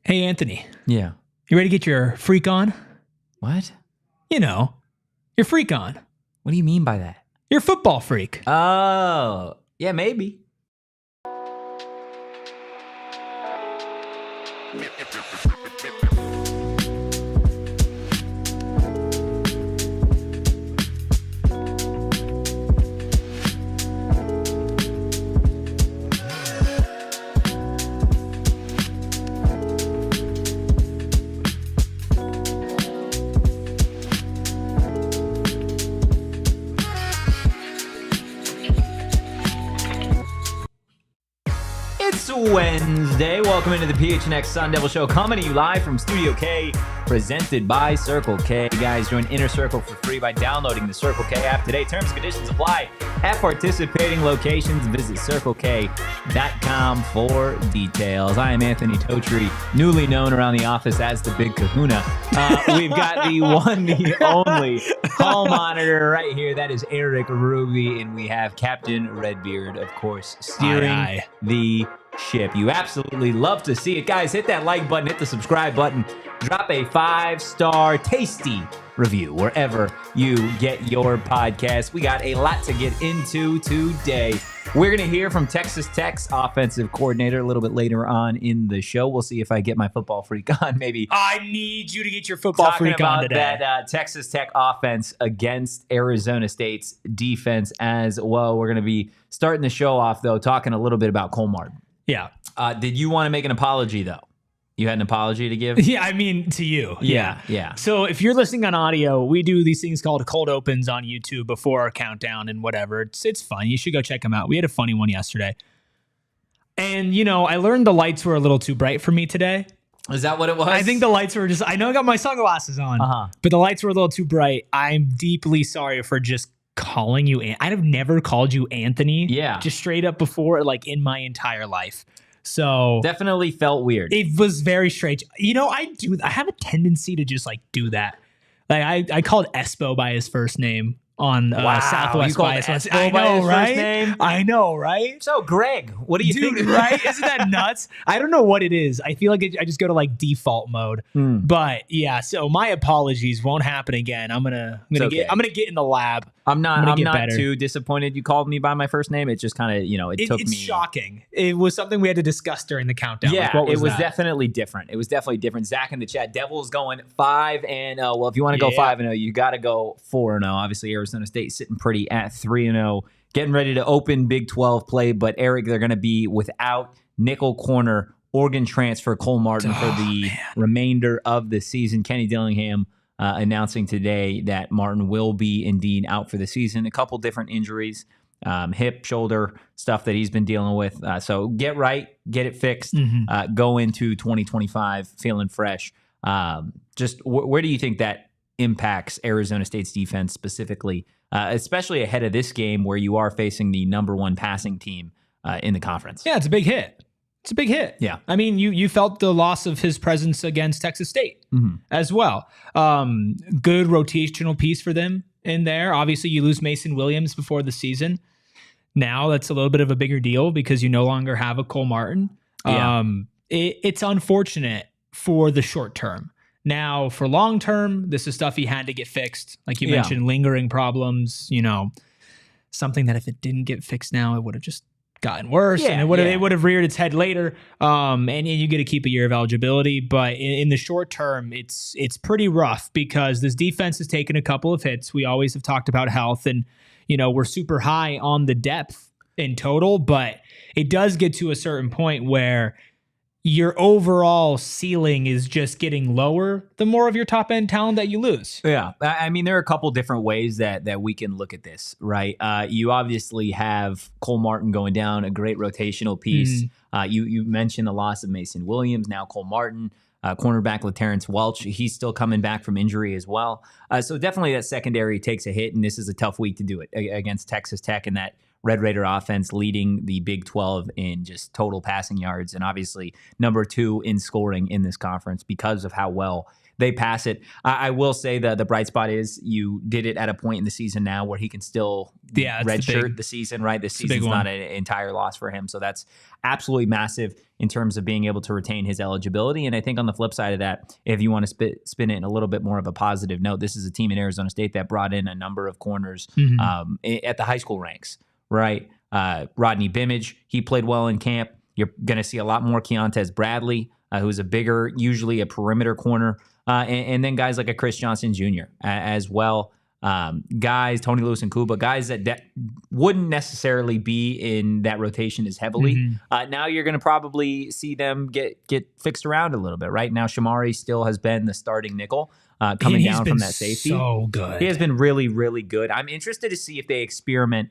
Hey, Anthony. Yeah. You ready to get your freak on? What? You know, your freak on. What do you mean by that? Your football freak. Oh, yeah, maybe. It's Wednesday. Welcome into the PHNX Sun Devils show, coming to you live from Studio K, presented by Circle K. Guys, join Inner Circle for free by downloading the Circle K app today. Terms and conditions apply at participating locations. Visit CircleK.com for details. I am Anthony Totri, newly known around the office as the Big Kahuna. We've got the one, the only hall monitor right here. That is Erik Ruby, and we have Captain Redbeard, of course, steering the ship. You absolutely love to see it. Guys, hit that like button, hit the subscribe button, drop a 5-star tasty review wherever you get your podcast. We got a lot to get into today. We're going to hear from Texas Tech's offensive coordinator a little bit later on in the show. We'll see if I get my football freak on. Maybe I need you to get your football freak on today. Talking about that Texas Tech offense against Arizona State's defense as well. We're going to be starting the show off, though, talking a little bit about Cole Martin. Yeah. Did you want to make an apology, though? You had an apology to give? Yeah, I mean, to you. Yeah. So if you're listening on audio, we do these things called cold opens on YouTube before our countdown and whatever. It's fun. You should go check them out. We had a funny one yesterday. And, you know, I learned the lights were a little too bright for me today. Is that what it was? I think the lights were just, I know I got my sunglasses on, but the lights were a little too bright. I'm deeply sorry for just calling you. I've never called you Anthony. Yeah. Just straight up before, like in my entire life. So definitely felt weird. It was very strange. You know, I have a tendency to just like do that. Like I called Espo by his first name on Southwest by his first name. I know, right? So Greg, what do you think? Right? Isn't that nuts? I don't know what it is. I feel like I just go to like default mode. But yeah, so my apologies, won't happen again. I'm gonna get in the lab. I'm not too disappointed you called me by my first name. It's just kind of, you know, it's shocking. It was something we had to discuss during the countdown. Yeah, like, it was definitely different. It was definitely different. Zach in the chat, Devils going 5-0. Well, if you want to go 5-0, you got to go 4-0. Obviously, Arizona State sitting pretty at 3-0, getting ready to open Big 12 play. But Erik, they're going to be without nickel corner Oregon transfer Cole Martin for the remainder of the season. Kenny Dillingham announcing today that Martin will be indeed out for the season. A couple different injuries, hip, shoulder, stuff that he's been dealing with. So get right, get it fixed, go into 2025 feeling fresh. Just where do you think that impacts Arizona State's defense specifically, especially ahead of this game where you are facing the number one passing team in the conference? Yeah, it's a big hit. It's a big hit. Yeah. I mean, you felt the loss of his presence against Texas State as well. Good rotational piece for them in there. Obviously, you lose Mason Williams before the season. Now that's a little bit of a bigger deal because you no longer have a Cole Martin. Yeah. It's unfortunate for the short term. Now, for long term, this is stuff he had to get fixed. Like you mentioned, lingering problems, you know, something that if it didn't get fixed now, it would have just gotten worse, and it would have reared its head later. And you get to keep a year of eligibility, but in the short term, it's pretty rough because this defense has taken a couple of hits. We always have talked about health, and you know we're super high on the depth in total, but it does get to a certain point where your overall ceiling is just getting lower the more of your top end talent that you lose. Yeah. I mean, there are a couple different ways that we can look at this, right? You obviously have Cole Martin going down, a great rotational piece. You mentioned the loss of Mason Williams, now Cole Martin, cornerback LaTerrence Welch. He's still coming back from injury as well. So definitely that secondary takes a hit, and this is a tough week to do it against Texas Tech and that Red Raider offense leading the Big 12 in just total passing yards and obviously number 2 in scoring in this conference because of how well they pass it. I will say the bright spot is you did it at a point in the season now where he can still redshirt the season, right? This season's not an entire loss for him. So that's absolutely massive in terms of being able to retain his eligibility. And I think on the flip side of that, if you want to spin it in a little bit more of a positive note, this is a team in Arizona State that brought in a number of corners at the high school ranks, right? Rodney Bimage, he played well in camp. You're going to see a lot more Keontez Bradley, who's a bigger, usually a perimeter corner. And then guys like a Chris Johnson Jr. As well. Guys, Tony Lewis and Kuba, guys that wouldn't necessarily be in that rotation as heavily. Now you're going to probably see them get fixed around a little bit. Right now, Shamari still has been the starting nickel coming down from that safety. So good. He has been really, really good. I'm interested to see if they experiment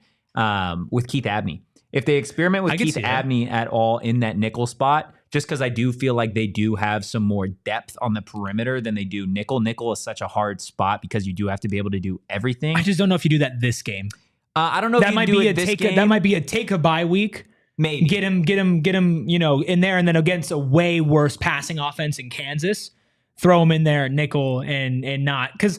with Keith Abney. If they experiment with Keith Abney at all in that nickel spot, just because I do feel like they do have some more depth on the perimeter than they do nickel. Nickel is such a hard spot because you do have to be able to do everything. I just don't know if you do that this game. I don't know if you do it this game. That might be a take a bye week. Maybe. Get him, in there, and then against a way worse passing offense in Kansas, throw him in there at nickel and not. Because,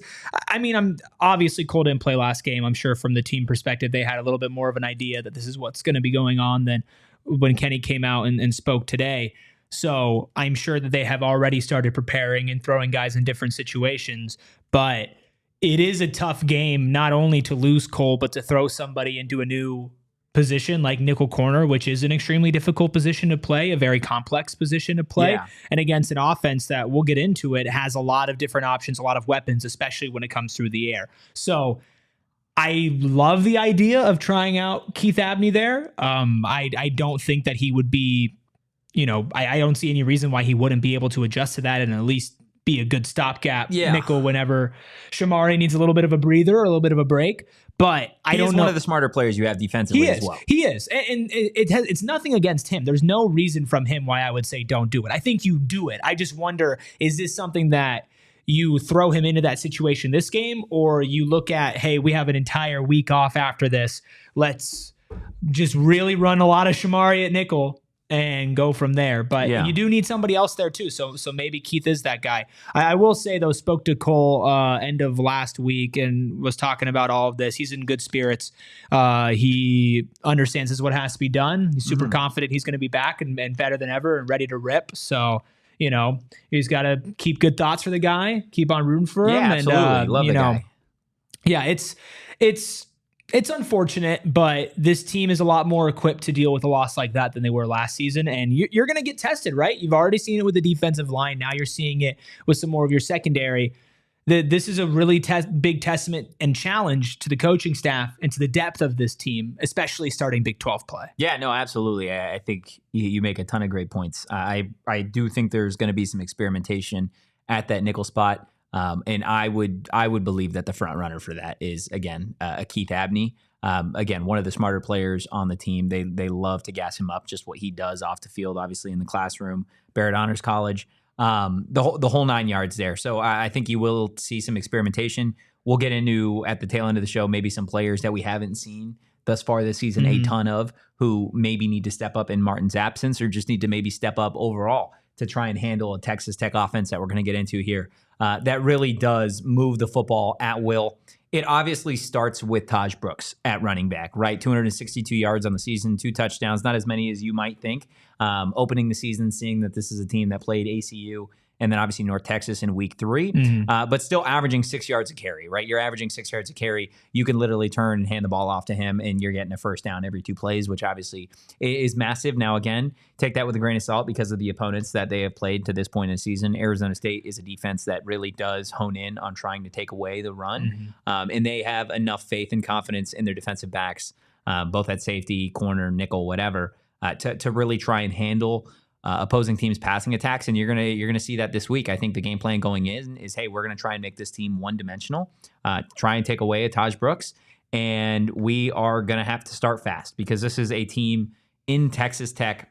I'm obviously Cole didn't play last game. I'm sure from the team perspective, they had a little bit more of an idea that this is what's going to be going on than when Kenny came out and spoke today. So I'm sure that they have already started preparing and throwing guys in different situations. But it is a tough game, not only to lose Cole, but to throw somebody into a new position like nickel corner, which is an extremely difficult position to play, a very complex position to play. Yeah. And against an offense that, we'll get into it, has a lot of different options, a lot of weapons, especially when it comes through the air. So I love the idea of trying out Keith Abney there. I don't think that he would be, I don't see any reason why he wouldn't be able to adjust to that and at least be a good stopgap nickel whenever Shamari needs a little bit of a breather or a little bit of a break. But I don't know. He's one of the smarter players you have defensively as well. He is. And it's nothing against him. There's no reason from him why I would say don't do it. I think you do it. I just wonder, is this something that you throw him into that situation this game, or you look at, hey, we have an entire week off after this. Let's just really run a lot of Shamari at nickel and go from there. But you do need somebody else there too. So maybe Keith is that guy. I will say, though, spoke to Cole end of last week and was talking about all of this. He's in good spirits. He understands this is what has to be done. He's super confident he's going to be back and better than ever and ready to rip. So, he's got to keep good thoughts for the guy, keep on rooting for him. Yeah, absolutely. And, love the guy. Yeah, it's unfortunate, but this team is a lot more equipped to deal with a loss like that than they were last season. And you're going to get tested, right? You've already seen it with the defensive line. Now you're seeing it with some more of your secondary. This is a really big testament and challenge to the coaching staff and to the depth of this team, especially starting Big 12 play. Yeah, no, absolutely. I think you make a ton of great points. I do think there's going to be some experimentation at that nickel spot. And I would believe that the front runner for that is, again, a Keith Abney. Again, one of the smarter players on the team. They love to gas him up, just what he does off the field, obviously in the classroom, Barrett Honors College, the whole 9 yards there. So I think you will see some experimentation. We'll get into, at the tail end of the show, maybe some players that we haven't seen thus far this season, a ton of, who maybe need to step up in Martin's absence or just need to maybe step up overall to try and handle a Texas Tech offense that we're going to get into here. That really does move the football at will. It obviously starts with Tahj Brooks at running back, right? 262 yards on the season, 2 touchdowns, not as many as you might think. Opening the season, seeing that this is a team that played ACU and then obviously North Texas in week 3, but still averaging 6 yards a carry, right? You're averaging 6 yards a carry. You can literally turn and hand the ball off to him, and you're getting a first down every 2 plays, which obviously is massive. Now, again, take that with a grain of salt because of the opponents that they have played to this point in the season. Arizona State is a defense that really does hone in on trying to take away the run, and they have enough faith and confidence in their defensive backs, both at safety, corner, nickel, whatever, to really try and handle opposing teams' passing attacks, and you're gonna see that this week. I think the game plan going in is, hey, we're gonna try and make this team one-dimensional, try and take away a Tahj Brooks, and we are gonna have to start fast because this is a team in Texas Tech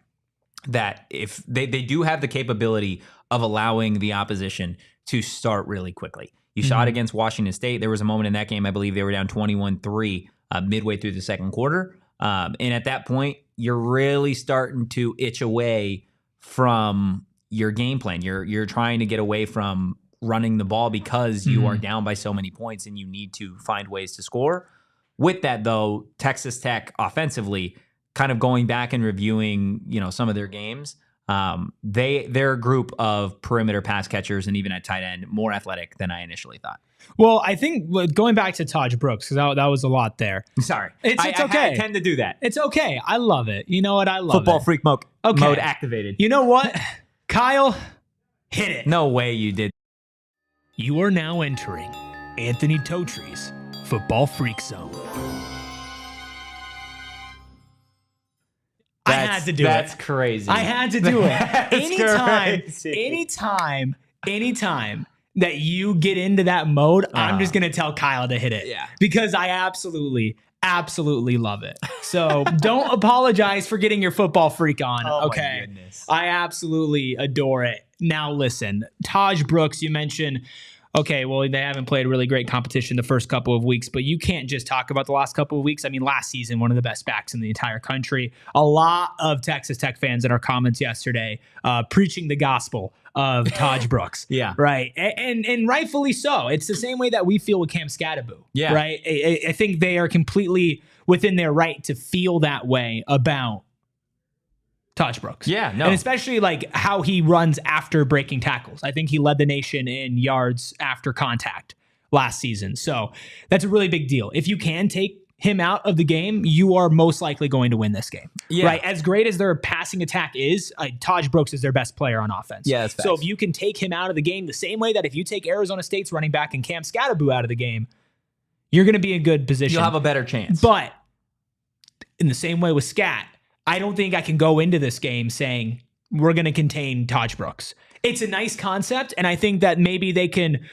that if they do have the capability of allowing the opposition to start really quickly. You saw it against Washington State. There was a moment in that game, I believe they were down 21-3 midway through the second quarter, and at that point, you're really starting to itch away from your game plan. You're trying to get away from running the ball because you are down by so many points and you need to find ways to score. With that, though, Texas Tech offensively, kind of going back and reviewing, some of their games, they're a group of perimeter pass catchers and even at tight end more athletic than I initially thought. Well, I think going back to Tahj Brooks, because that was a lot there. Sorry. It's okay. I tend to do that. It's okay. I love it. You know what? I love Football it. freak mode activated. You know what? Kyle, hit it. No way you did. You are now entering Anthony Totri's Football Freak Zone. I had to do it. That's crazy. I had to do it. Anytime that you get into that mode, I'm just going to tell Kyle to hit it. Yeah. Because I absolutely love it. So don't apologize for getting your football freak on. Okay. My goodness. I absolutely adore it. Now listen, Tahj Brooks, you mentioned, okay, well, they haven't played really great competition the first couple of weeks, but you can't just talk about the last couple of weeks. I mean, last season, one of the best backs in the entire country. A lot of Texas Tech fans in our comments yesterday preaching the gospel of Tahj Brooks. Yeah. Right. And rightfully so. It's the same way that we feel with Cam Scadaboo. Yeah. Right. I think they are completely within their right to feel that way about Tahj Brooks. Yeah, no. And especially like how he runs after breaking tackles. I think he led the nation in yards after contact last season. So that's a really big deal. If you can take him out of the game, you are most likely going to win this game. Yeah. Right? As great as their passing attack is, Tahj Brooks is their best player on offense. Yeah, that's so if you can take him out of the game the same way that if you take Arizona State's running back and Cam Scadaboo out of the game, you're going to be in good position. You'll have a better chance. But in the same way with Scat, I don't think I can go into this game saying we're going to contain Tahj Brooks. It's a nice concept, and I think that maybe they can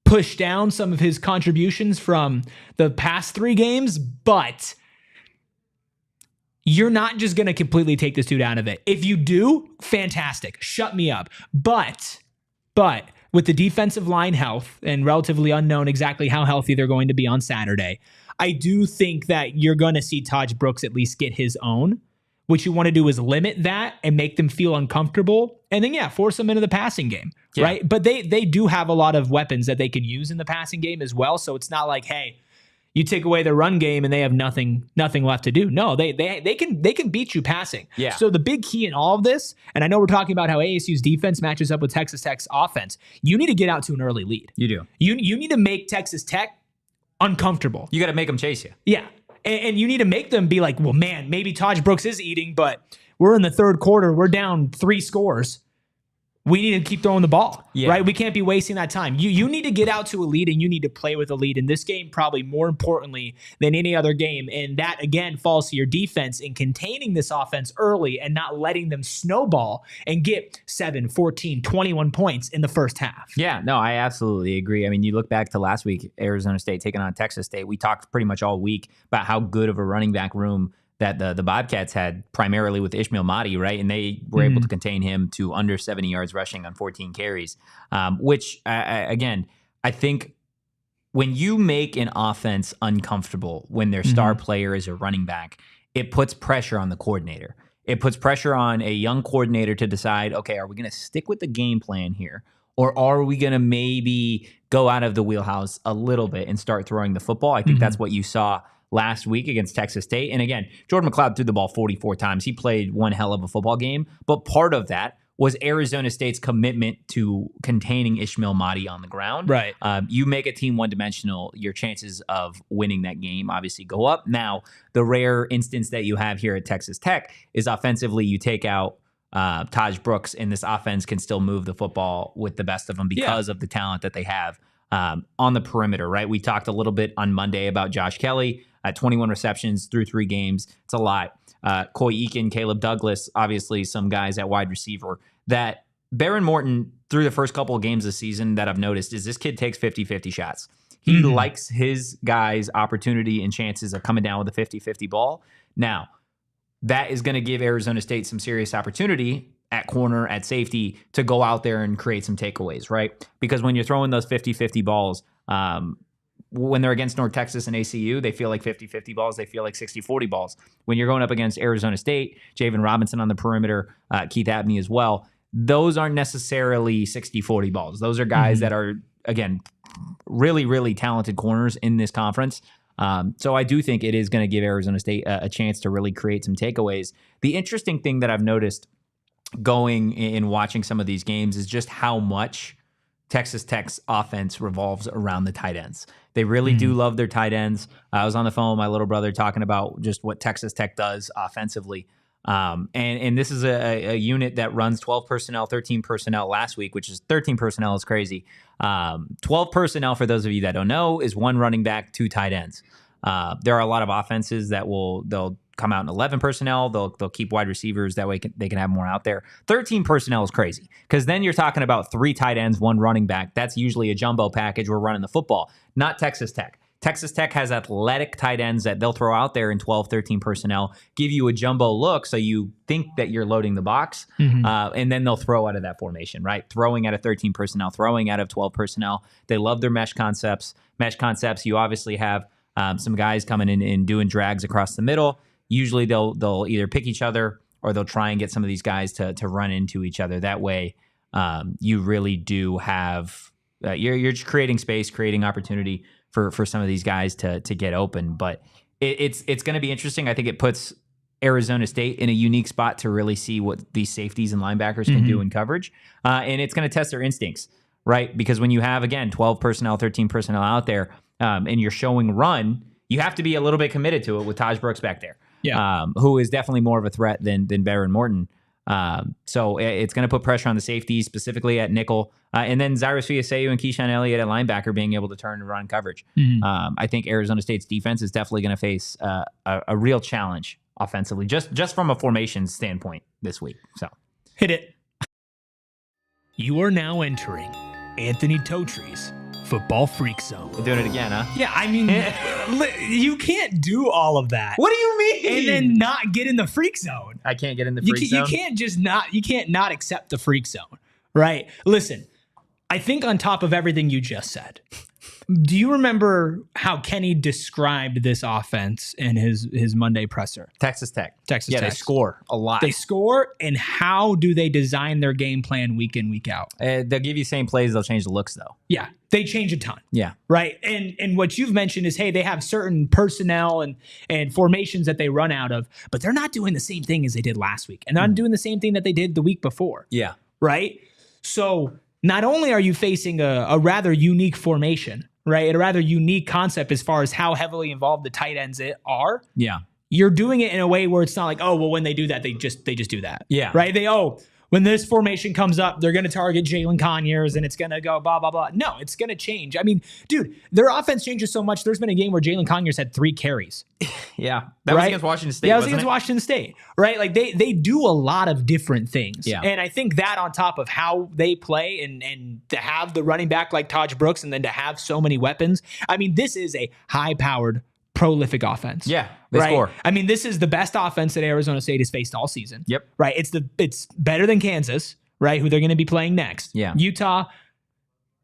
push down some of his contributions from the past 3 games, but you're not just going to completely take this dude out of it. If you do, fantastic. Shut me up. But with the defensive line health and relatively unknown exactly how healthy they're going to be on Saturday, I do think that you're going to see Tahj Brooks at least get his own. What you want to do is limit that and make them feel uncomfortable. And then, force them into the passing game, right? But they do have a lot of weapons that they can use in the passing game as well. So it's not like, hey, you take away their run game and they have nothing left to do. No, they can beat you passing. Yeah. So the big key in all of this, and I know we're talking about how ASU's defense matches up with Texas Tech's offense, you need to get out to an early lead. You do. You need to make Texas Tech uncomfortable. You got to make them chase you. Yeah. And you need to make them be like, well, man, maybe Tahj Brooks is eating, but we're in the third quarter. We're down 3 scores. We need to keep throwing the ball, right? We can't be wasting that time. You need to get out to a lead, and you need to play with a lead in this game, probably more importantly than any other game. And that, again, falls to your defense in containing this offense early and not letting them snowball and get 7, 14, 21 points in the first half. Yeah, no, I absolutely agree. I mean, you look back to last week, Arizona State taking on Texas State. We talked pretty much all week about how good of a running back room that the Bobcats had, primarily with Ishmael Mahdi, right? And they were able to contain him to under 70 yards rushing on 14 carries, which, again, I think when you make an offense uncomfortable when their star player is a running back, it puts pressure on the coordinator. It puts pressure on a young coordinator to decide, okay, are we going to stick with the game plan here? Or are we going to maybe go out of the wheelhouse a little bit and start throwing the football? I think that's what you saw last week against Texas State. And again, Jordan McLeod threw the ball 44 times. He played one hell of a football game. But part of that was Arizona State's commitment to containing Ishmael Mahdi on the ground. Right. You make a team one-dimensional, your chances of winning that game obviously go up. Now, the rare instance that you have here at Texas Tech is offensively you take out Tahj Brooks, and this offense can still move the football with the best of them because of the talent that they have on the perimeter, right? We talked a little bit on Monday about Josh Kelly. 21 receptions through 3 games. It's a lot. Coy Eakin, Caleb Douglas, obviously some guys at wide receiver. That Behren Morton, through the first couple of games this season that I've noticed, is this kid takes 50-50 shots. He likes his guys' opportunity and chances of coming down with a 50-50 ball. Now, that is going to give Arizona State some serious opportunity at corner, at safety, to go out there and create some takeaways, right? Because when you're throwing those 50-50 balls, when they're against North Texas and ACU, they feel like 50-50 balls. They feel like 60-40 balls. When you're going up against Arizona State, Javen Robinson on the perimeter, Keith Abney as well, those aren't necessarily 60-40 balls. Those are guys that are, again, really, really talented corners in this conference. So I do think it is going to give Arizona State a chance to really create some takeaways. The interesting thing that I've noticed going and watching some of these games is just how much Texas Tech's offense revolves around the tight ends. They really do love their tight ends. I was on the phone with my little brother talking about just what Texas Tech does offensively. And this is a unit that runs 12 personnel, 13 personnel last week, which is 13 personnel is crazy. 12 personnel, for those of you that don't know, is 1 running back, 2 tight ends. There are a lot of offenses that they'll come out in 11 personnel. They'll keep wide receivers. That way they can have more out there. 13 personnel is crazy because then you're talking about 3 tight ends, 1 running back. That's usually a jumbo package. We're running the football, not Texas Tech. Texas Tech has athletic tight ends that they'll throw out there in 12, 13 personnel, give you a jumbo look so you think that you're loading the box, and then they'll throw out of that formation, right? Throwing out of 13 personnel, throwing out of 12 personnel. They love their mesh concepts. Mesh concepts, you obviously have some guys coming in and doing drags across the middle. Usually they'll either pick each other or they'll try and get some of these guys to run into each other. That way you really do have you're just creating space, creating opportunity for some of these guys to get open. But it's going to be interesting. I think it puts Arizona State in a unique spot to really see what these safeties and linebackers can do in coverage. And it's going to test their instincts, right? Because when you have, again, 12 personnel, 13 personnel out there, and you're showing run, you have to be a little bit committed to it with Tahj Brooks back there, who is definitely more of a threat than Behren Morton. So it's going to put pressure on the safeties, specifically at nickel. And then Cyrus Fiaseu and Keyshaun Elliott at linebacker being able to turn and run coverage. I think Arizona State's defense is definitely going to face a real challenge offensively, just from a formation standpoint this week. So hit it. You are now entering Anthony Totri's Football Freak Zone. We're doing it again, huh? Yeah, I mean, you can't do all of that. What do you mean? And then not get in the freak zone. I can't get in the freak zone? You can't not accept the freak zone, right? Listen, I think on top of everything you just said, do you remember how Kenny described this offense in his Monday presser? Texas Tech. Tech. They score a lot. They score, and how do they design their game plan week in, week out? They'll give you the same plays. They'll change the looks, though. Yeah, they change a ton. Yeah. Right? And what you've mentioned is, hey, they have certain personnel and formations that they run out of, but they're not doing the same thing as they did last week. And they're not doing the same thing that they did the week before. Yeah. Right? So not only are you facing a rather unique formation, right? A rather unique concept as far as how heavily involved the tight ends are. Yeah. You're doing it in a way where it's not like, oh, well, when they do that, they just do that. Yeah. Right? When this formation comes up, they're going to target Jalen Conyers and it's going to go blah, blah, blah. No, it's going to change. I mean, dude, their offense changes so much. There's been a game where Jalen Conyers had 3 carries. Yeah. That was against Washington State. Yeah, that was against Washington State. Right? Like they do a lot of different things. Yeah. And I think that on top of how they play and to have the running back like Tahj Brooks and then to have so many weapons, I mean, this is a high-powered, prolific offense. Yeah, they score. I mean, this is the best offense that Arizona State has faced all season. Yep. Right? It's better than Kansas, right? Who they're going to be playing next. Yeah. Utah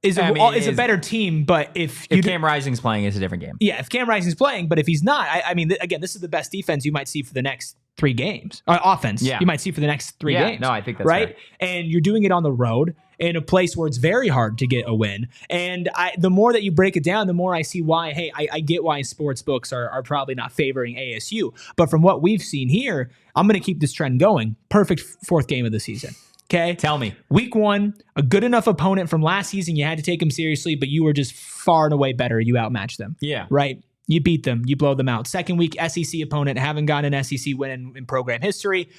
is a better team, but if Cam Rising's playing, it's a different game. Yeah, if Cam Rising's playing, but if he's not, I mean, again, this is the best defense you might see for the next 3 games. Offense you might see for the next 3 games. No, I think that's right. Fair. And you're doing it on the road in a place where it's very hard to get a win. And the more that you break it down, the more I see why, hey, I get why sports books are probably not favoring ASU. But from what we've seen here, I'm going to keep this trend going. Perfect 4th game of the season. Okay. Tell me. Week 1, a good enough opponent from last season. You had to take them seriously, but you were just far and away better. You outmatched them. Yeah. Right. You beat them. You blow them out. 2nd week, SEC opponent, haven't gotten an SEC win in program history.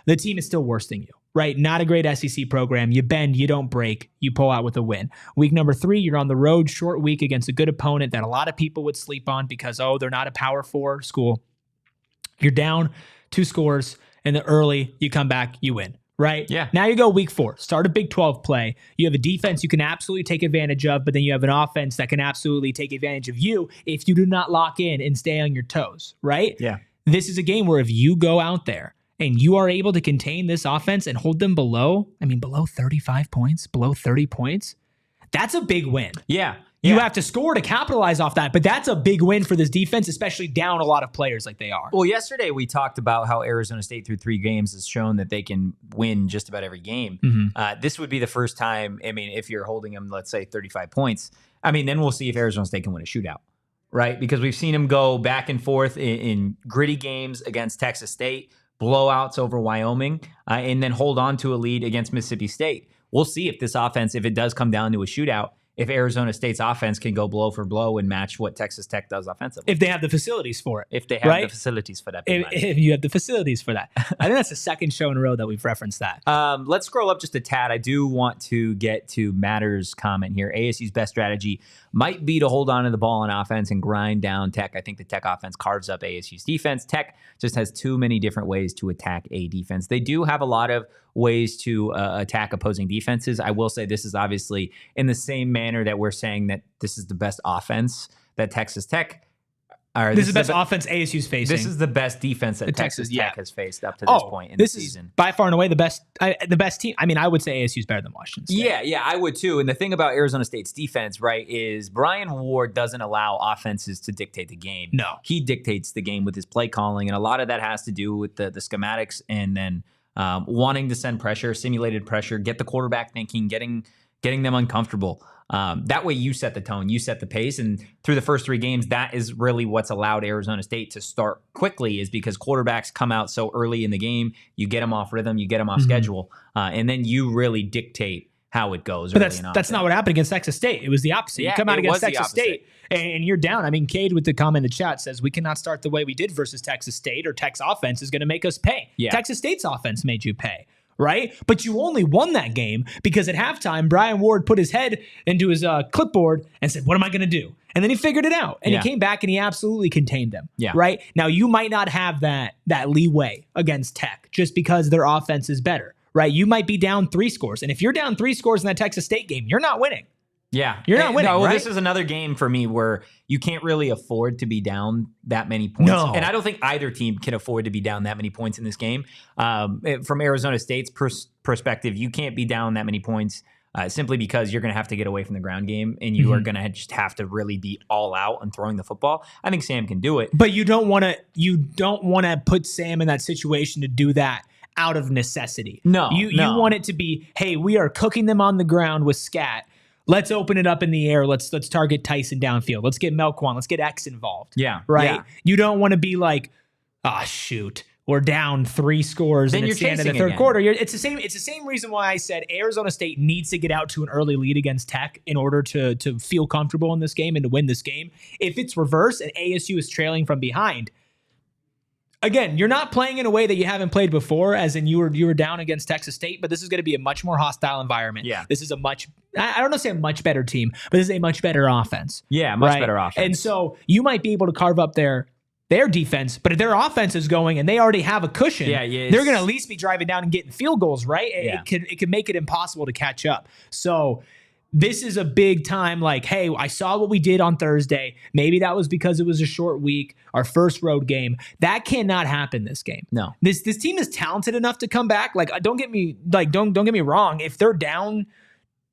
The team is still worse than you, right? Not a great SEC program. You bend, you don't break, you pull out with a win. Week number 3, you're on the road, short week against a good opponent that a lot of people would sleep on because, they're not a Power 4 school. You're down 2 scores in the early, you come back, you win. Right? Yeah. Now you go week 4, start a Big 12 play. You have a defense you can absolutely take advantage of, but then you have an offense that can absolutely take advantage of you if you do not lock in and stay on your toes, right? Yeah. This is a game where if you go out there and you are able to contain this offense and hold them below 35 points, below 30 points, that's a big win. Yeah. You have to score to capitalize off that. But that's a big win for this defense, especially down a lot of players like they are. Well, yesterday we talked about how Arizona State through 3 games has shown that they can win just about every game. This would be the first time, I mean, if you're holding them, let's say 35 points, I mean, then we'll see if Arizona State can win a shootout, right? Because we've seen them go back and forth in gritty games against Texas State, blowouts over Wyoming, and then hold on to a lead against Mississippi State. We'll see if this offense, if it does come down to a shootout, if Arizona State's offense can go blow for blow and match what Texas Tech does offensively. If they have the facilities for it. If they have the facilities for that. If you have the facilities for that. I think that's the second show in a row that we've referenced that. Let's scroll up just a tad. I do want to get to Matter's comment here. ASU's best strategy might be to hold on to the ball on offense and grind down Tech. I think the Tech offense carves up ASU's defense. Tech just has too many different ways to attack a defense. They do have a lot of ways to attack opposing defenses. I will say this is obviously in the same manner that we're saying that this is the best offense that Texas Tech. This is the best offense ASU's facing. This is the best defense that Texas Tech has faced up to this point in the season. Is by far and away the best team. I mean, I would say ASU's better than Washington State. Yeah, I would too. And the thing about Arizona State's defense, right, is Brian Ward doesn't allow offenses to dictate the game. No. He dictates the game with his play calling, and a lot of that has to do with the schematics and then wanting to send pressure, simulated pressure, get the quarterback thinking, getting them uncomfortable. That way you set the tone, you set the pace. And through the first 3 games, that is really what's allowed Arizona State to start quickly, is because quarterbacks come out so early in the game. You get them off rhythm, you get them off schedule, and then you really dictate how it goes. But that's not what happened against Texas State. It was the opposite. Yeah, you come out against Texas State and you're down. I mean, Cade with the comment in the chat says, we cannot start the way we did versus Texas State, or Tech's offense is going to make us pay. Yeah. Texas State's offense made you pay. Right? But you only won that game because at halftime, Brian Ward put his head into his clipboard and said, what am I going to do? And then he figured it out. And he came back and he absolutely contained them. Yeah. Right? Now, you might not have that leeway against Tech just because their offense is better. Right? You might be down 3 scores. And if you're down 3 scores in that Texas State game, you're not winning. Yeah. You're not winning, right? This is another game for me where you can't really afford to be down that many points. No. And I don't think either team can afford to be down that many points in this game. From Arizona State's perspective, you can't be down that many points simply because you're going to have to get away from the ground game, and you are going to just have to really be all out on throwing the football. I think Sam can do it. But you don't want to put Sam in that situation to do that out of necessity. No. You want it to be, hey, we are cooking them on the ground with scat. Let's open it up in the air. Let's target Tyson downfield. Let's get Melquan. Let's get X involved. Yeah. Right? Yeah. You don't want to be like, shoot, we're down 3 scores then and you're it's the end of the third quarter. It's the same reason why I said Arizona State needs to get out to an early lead against Tech in order to feel comfortable in this game and to win this game. If it's reverse and ASU is trailing from behind, again, you're not playing in a way that you haven't played before, as in you were down against Texas State, but this is going to be a much more hostile environment. Yeah. This is I don't know say a much better team, but this is a much better offense. Yeah, much better offense. And so you might be able to carve up their defense, but if their offense is going and they already have a cushion, they're going to at least be driving down and getting field goals, right? Yeah. It could make it impossible to catch up. So this is a big time, like, hey, I saw what we did on Thursday. Maybe that was because it was a short week, our first road game. That cannot happen this game. No. This team is talented enough to come back. Like, don't get me wrong. If they're down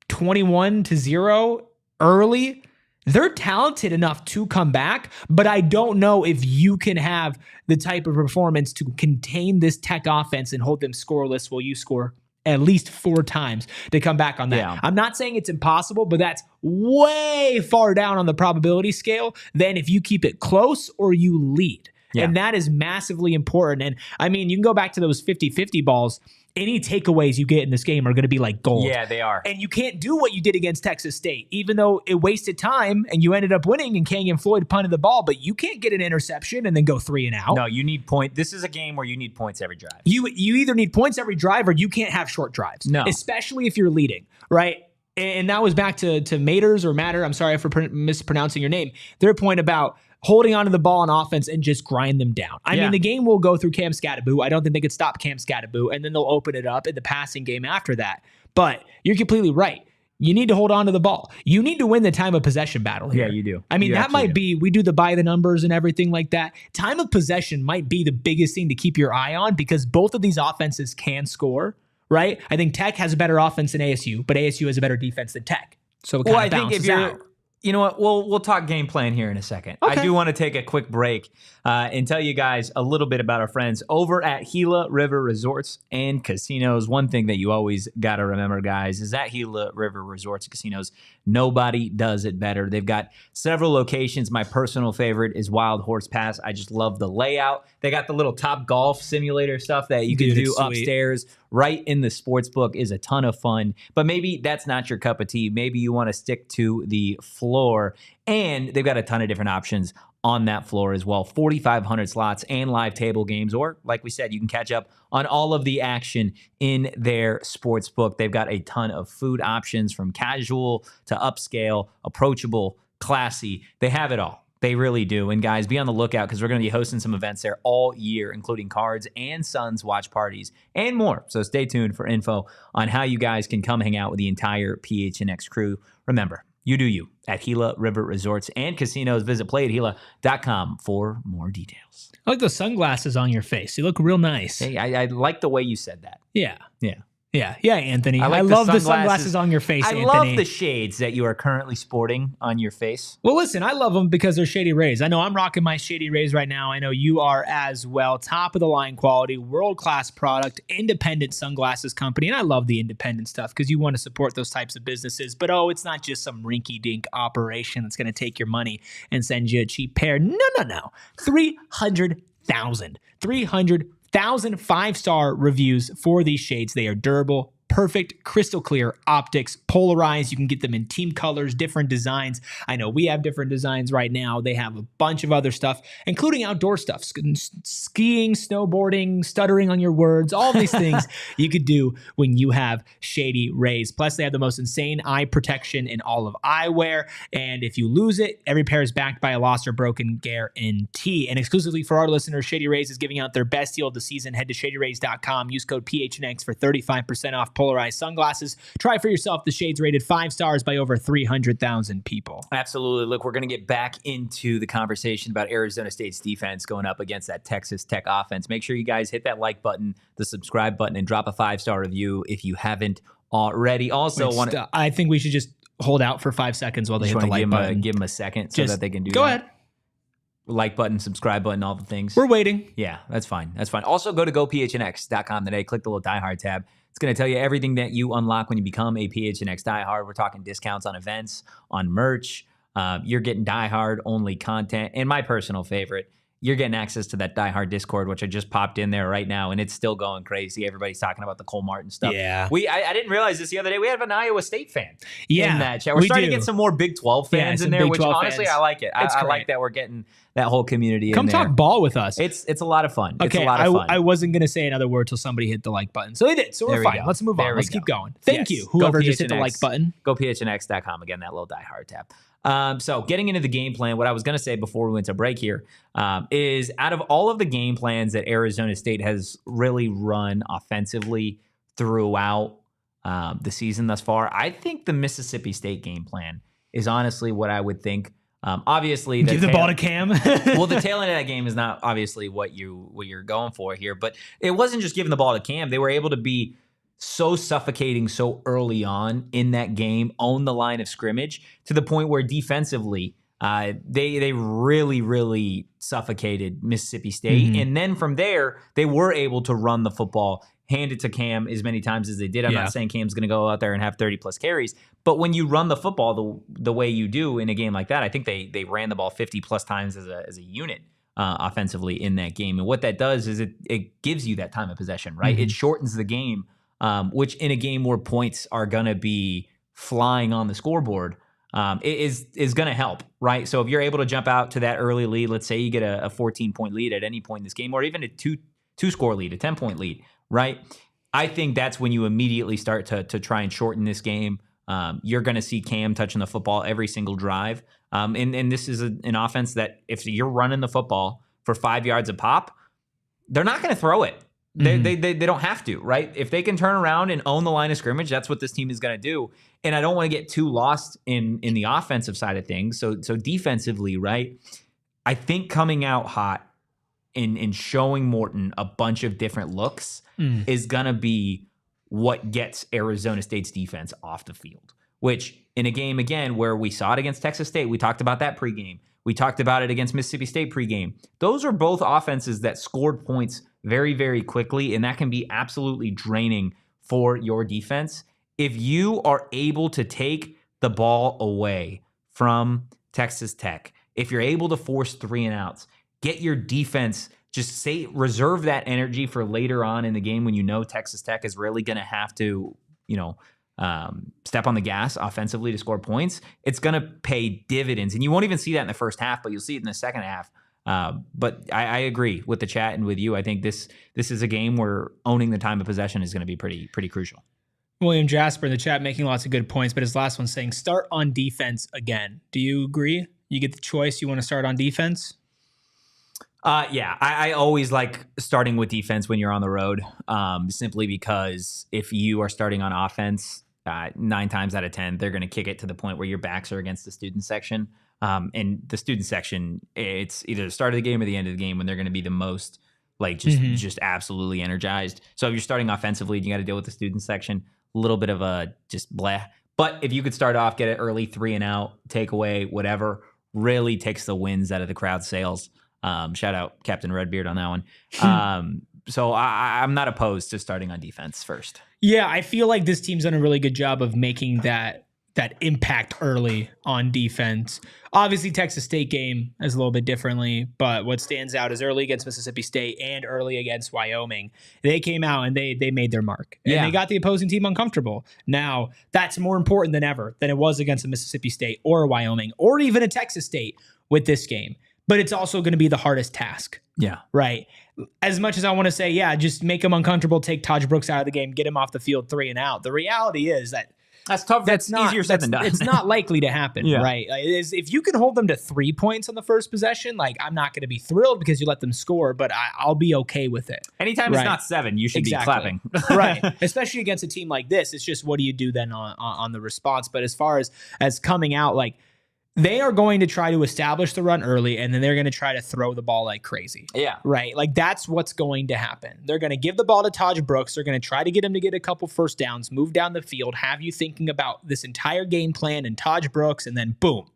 21-0 early, they're talented enough to come back, but I don't know if you can have the type of performance to contain this Tech offense and hold them scoreless while you score at least 4 times to come back on that. Yeah. I'm not saying it's impossible, but that's way far down on the probability scale than if you keep it close or you lead. Yeah. And that is massively important. And I mean, you can go back to those 50-50 balls. Any takeaways you get in this game are going to be like gold. Yeah, they are. And you can't do what you did against Texas State, even though it wasted time and you ended up winning and Kenyon Floyd punted the ball, but you can't get an interception and then go 3 and out. No, you need point. This is a game where you need points every drive. You either need points every drive or you can't have short drives. No. Especially if you're leading, right? And that was back to Maters or Matter. I'm sorry for mispronouncing your name. Their point about holding onto the ball on offense and just grind them down. I mean, the game will go through Cam Scattaboo. I don't think they could stop Cam Scattaboo, and then they'll open it up in the passing game after that. But you're completely right. You need to hold on to the ball. You need to win the time of possession battle here. Yeah, you do. I mean, You that might absolutely be, we do the by the numbers and everything like that. Time of possession might be the biggest thing to keep your eye on because both of these offenses can score, right? I think Tech has a better offense than ASU, but ASU has a better defense than Tech. So it kind of balances out. You know what? We'll talk game plan here in a second. Okay. I do want to take a quick break and tell you guys a little bit about our friends over at Gila River Resorts and Casinos. One thing that you always got to remember, guys, is at Gila River Resorts and Casinos, nobody does it better. They've got several locations. My personal favorite is Wild Horse Pass. I just love the layout. They got the little Top Golf simulator stuff that you can do upstairs. Right in the sports book is a ton of fun, but maybe that's not your cup of tea. Maybe you want to stick to the floor, and they've got a ton of different options on that floor as well. 4,500 slots and live table games, or like we said, you can catch up on all of the action in their sports book. They've got a ton of food options from casual to upscale, approachable, classy. They have it all. They really do. And guys, be on the lookout because we're going to be hosting some events there all year, including cards and Suns watch parties and more. So stay tuned for info on how you guys can come hang out with the entire PHNX crew. Remember, you do you at Gila River Resorts and Casinos. Visit playatgila.com for more details. I like the sunglasses on your face. You look real nice. Hey, I like the way you said that. Yeah. Yeah. Yeah, Anthony. I love the sunglasses on your face, Anthony. I love the shades that you are currently sporting on your face. Well, listen, I love them because they're Shady Rays. I know I'm rocking my Shady Rays right now. I know you are as well. Top of the line quality, world-class product, independent sunglasses company. And I love the independent stuff because you want to support those types of businesses. But, it's not just some rinky-dink operation that's going to take your money and send you a cheap pair. No. 300,000 5-star reviews for these shades. They are durable, perfect, crystal clear optics, polarized. You can get them in team colors, different designs. I know we have different designs right now. They have a bunch of other stuff, including outdoor stuff, skiing, snowboarding, stuttering on your words, all these things you could do when you have Shady Rays. Plus, they have the most insane eye protection in all of eyewear. And if you lose it, every pair is backed by a lost or broken guarantee. And exclusively for our listeners, Shady Rays is giving out their best deal of the season. Head to shadyrays.com. Use code PHNX for 35% off polarized sunglasses. Try for yourself the shades rated 5 stars by over 300,000 people. Absolutely. Look, we're going to get back into the conversation about Arizona State's defense going up against that Texas Tech offense. Make sure you guys hit that like button, the subscribe button, and drop a 5-star review if you haven't already. Also, I think we should just hold out for 5 seconds while they hit the like button. Give them a second so that they can do that. Go ahead. Like button, subscribe button, all the things. We're waiting. Yeah, that's fine. Also, go to gophnx.com today. Click the little Die Hard tab. It's going to tell you everything that you unlock when you become a PHNX diehard. We're talking discounts on events, on merch. You're getting diehard only content. And my personal favorite, you're getting access to that diehard Discord, which I just popped in there right now, and it's still going crazy. Everybody's talking about the Cole Martin stuff. Yeah. I didn't realize this the other day. We have an Iowa State fan in that chat. We're starting to get some more Big 12 fans in there, which honestly, I like it. I like that we're getting that whole community in there. Come talk ball with us. It's a lot of fun. Okay, it's a lot of fun. I wasn't going to say another word till somebody hit the like button. So they did. So we're fine. Let's move on. Let's keep going. Thank you, whoever just hit the like button. Go phnx.com. Again, that little diehard tab. So getting into the game plan, what I was going to say before we went to break here is out of all of the game plans that Arizona State has really run offensively throughout the season thus far, I think the Mississippi State game plan is honestly what I would think. Obviously, give the ball to Cam. Well, the tail end of that game is not obviously what you're going for here, but it wasn't just giving the ball to Cam. They were able to be so suffocating so early on in that game, own the line of scrimmage to the point where defensively they really, really suffocated Mississippi State. Mm-hmm. And then from there, they were able to run the football, hand it to Cam as many times as they did. I'm not saying Cam's going to go out there and have 30-plus carries, but when you run the football the way you do in a game like that, I think they ran the ball 50-plus times as a unit offensively in that game. And what that does is it gives you that time of possession, right? Mm-hmm. It shortens the game. Which in a game where points are going to be flying on the scoreboard is going to help, right? So if you're able to jump out to that early lead, let's say you get a 14-point lead at any point in this game, or even a two-score lead, a 10-point lead, right? I think that's when you immediately start to try and shorten this game. You're going to see Cam touching the football every single drive. And this is an offense that if you're running the football for 5 yards a pop, they're not going to throw it. They don't have to, right? If they can turn around and own the line of scrimmage, that's what this team is going to do. And I don't want to get too lost in the offensive side of things. So defensively, right? I think coming out hot and showing Morton a bunch of different looks is going to be what gets Arizona State's defense off the field, which in a game, again, where we saw it against Texas State, we talked about that pregame. We talked about it against Mississippi State pregame. Those are both offenses that scored points very, very quickly, and that can be absolutely draining for your defense. If you are able to take the ball away from Texas Tech, if you're able to force 3 and outs, get your defense, just reserve that energy for later on in the game when you know Texas Tech is really going to have to, step on the gas offensively to score points, it's going to pay dividends. And you won't even see that in the first half, but you'll see it in the second half. But I agree with the chat and with you. I think this is a game where owning the time of possession is going to be pretty crucial. William Jasper in the chat making lots of good points, but his last one saying start on defense again. Do you agree? You get the choice. You want to start on defense? Yeah, I always like starting with defense when you're on the road, simply because if you are starting on offense, 9 times out of 10, they're going to kick it to the point where your backs are against the student section. And the student section, it's either the start of the game or the end of the game when they're going to be the most just absolutely energized. So if you're starting offensively, you got to deal with the student section. A little bit of a just bleh. But if you could start off, get it early, 3 and out, take away, whatever, really takes the wins out of the crowd sales. Shout out Captain Redbeard on that one. So I'm not opposed to starting on defense first. Yeah, I feel like this team's done a really good job of making that impact early on defense. Obviously, Texas State game is a little bit differently, but what stands out is early against Mississippi State and early against Wyoming. They came out and they made their mark. And they got the opposing team uncomfortable. Now, that's more important than ever than it was against a Mississippi State or a Wyoming or even a Texas State with this game. But it's also going to be the hardest task. Yeah. Right. As much as I want to say, just make them uncomfortable, take Tahj Brooks out of the game, get him off the field 3 and out. The reality is that's tough. That's easier said than done. It's not likely to happen, right? If you can hold them to 3 points on the first possession, I'm not going to be thrilled because you let them score, but I'll be okay with it. Anytime it's not 7, you should be clapping. Right. Especially against a team like this. It's just what do you do then on the response? But as far as coming out, they are going to try to establish the run early, and then they're going to try to throw the ball like crazy. Yeah. Right? That's what's going to happen. They're going to give the ball to Tahj Brooks. They're going to try to get him to get a couple first downs, move down the field, have you thinking about this entire game plan and Tahj Brooks, and then boom.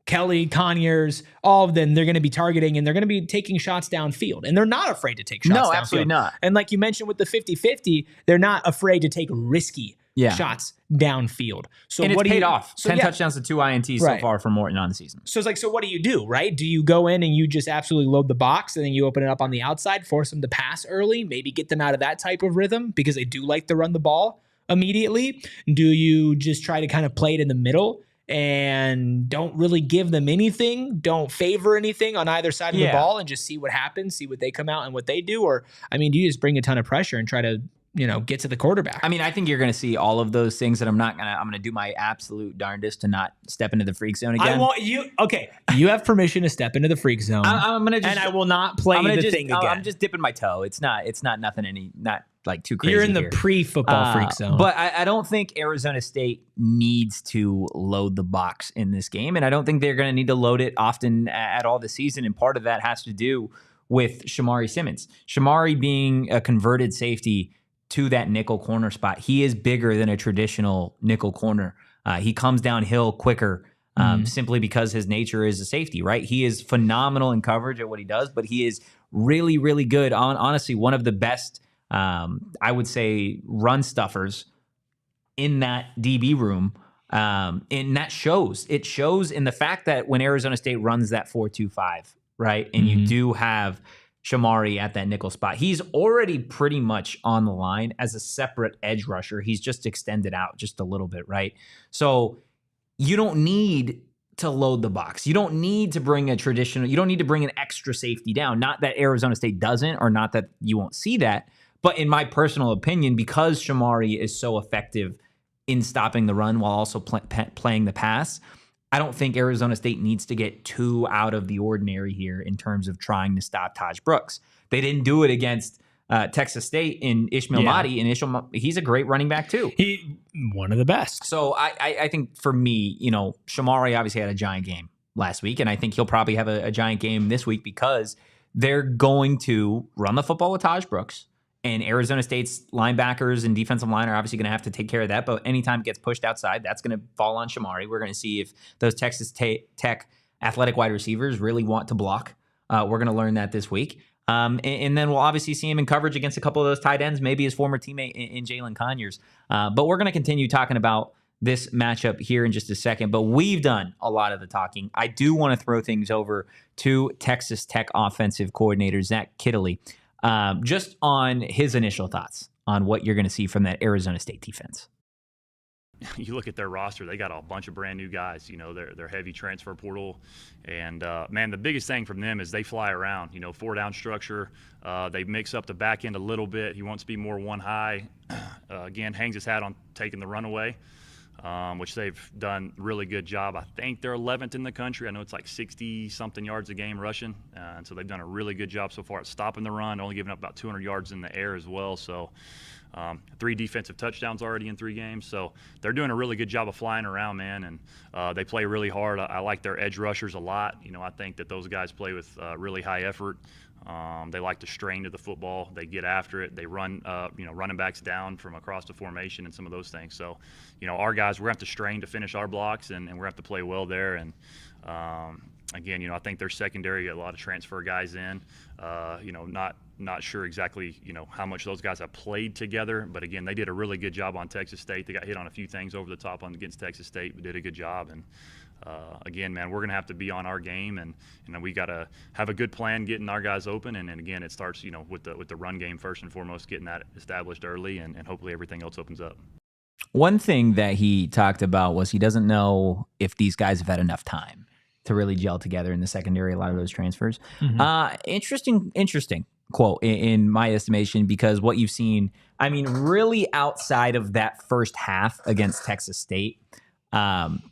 Kelly, Conyers, all of them, they're going to be targeting, and they're going to be taking shots downfield. And they're not afraid to take shots downfield. No, absolutely not. And like you mentioned with the 50-50, they're not afraid to take risky shots downfield. So and it's paid off. So 10 touchdowns to 2 INTs so far for Morton on the season. So it's so what do you do, right? Do you go in and you just absolutely load the box and then you open it up on the outside, force them to pass early, maybe get them out of that type of rhythm because they do like to run the ball immediately? Do you just try to kind of play it in the middle and don't really give them anything, don't favor anything on either side of the ball and just see what happens, see what they come out and what they do? Or, do you just bring a ton of pressure and try to get to the quarterback? I think you're going to see all of those things that I'm going to do my absolute darndest to not step into the freak zone again. I want you. Okay. You have permission to step into the freak zone. I'm going to just, and I will not play the thing again. I'm just dipping my toe. It's not nothing not too crazy. You're in the here. pre-football freak zone. But I don't think Arizona State needs to load the box in this game. And I don't think they're going to need to load it often at all this season. And part of that has to do with Shamari Simmons. Shamari being a converted safety to that nickel corner spot. He is bigger than a traditional nickel corner. He comes downhill quicker simply because his nature is a safety, right? He is phenomenal in coverage at what he does, but he is really, really good on, honestly, one of the best, I would say, run stuffers in that DB room. And that shows. It shows in the fact that when Arizona State runs that 4-2-5, right? And you do have Shamari at that nickel spot. He's already pretty much on the line as a separate edge rusher. He's just extended out just a little bit, right? So you don't need to load the box. You don't need to bring you don't need to bring an extra safety down. Not that Arizona State doesn't, or not that you won't see that. But in my personal opinion, because Shamari is so effective in stopping the run while also playing the pass, I don't think Arizona State needs to get too out of the ordinary here in terms of trying to stop Tahj Brooks. They didn't do it against Texas State in Ishmael Mahdi, and he's a great running back too. One of the best. So I think for me, Shamari obviously had a giant game last week, and I think he'll probably have a giant game this week because they're going to run the football with Tahj Brooks, And Arizona State's linebackers and defensive line are obviously going to have to take care of that. But anytime it gets pushed outside, that's going to fall on Shamari. We're going to see if those Texas Tech athletic wide receivers really want to block. We're going to learn that this week. And then we'll obviously see him in coverage against a couple of those tight ends, maybe his former teammate in Jalen Conyers. But we're going to continue talking about this matchup here in just a second. But we've done a lot of the talking. I do want to throw things over to Texas Tech offensive coordinator Zach Kittley. Just on his initial thoughts on what you're going to see from that Arizona State defense. You look at their roster, they got a bunch of brand new guys. They're heavy transfer portal. And, man, the biggest thing from them is they fly around, 4-down structure. They mix up the back end a little bit. He wants to be more one high. Again, hangs his hat on taking the runaway, which they've done really good job. I think they're 11th in the country. I know it's like 60-something yards a game rushing. And so they've done a really good job so far at stopping the run, only giving up about 200 yards in the air as well. So 3 defensive touchdowns already in 3 games. So they're doing a really good job of flying around, man. And they play really hard. I like their edge rushers a lot. I think that those guys play with really high effort. They like to strain to the football. They get after it. They run, running backs down from across the formation and some of those things. So, our guys, we're going to have to strain to finish our blocks, and we're going to have to play well there. And, again, I think their secondary, got a lot of transfer guys in. Not sure exactly, how much those guys have played together. But, again, they did a really good job on Texas State. They got hit on a few things over the top against Texas State, but did a good job. And, again, man, we're going to have to be on our game, and we got to have a good plan getting our guys open. And again, it starts, with the run game first and foremost, getting that established early, and hopefully everything else opens up. One thing that he talked about was he doesn't know if these guys have had enough time to really gel together in the secondary, a lot of those transfers. Mm-hmm. Interesting quote in my estimation, because what you've seen, I mean, really outside of that first half against Texas State,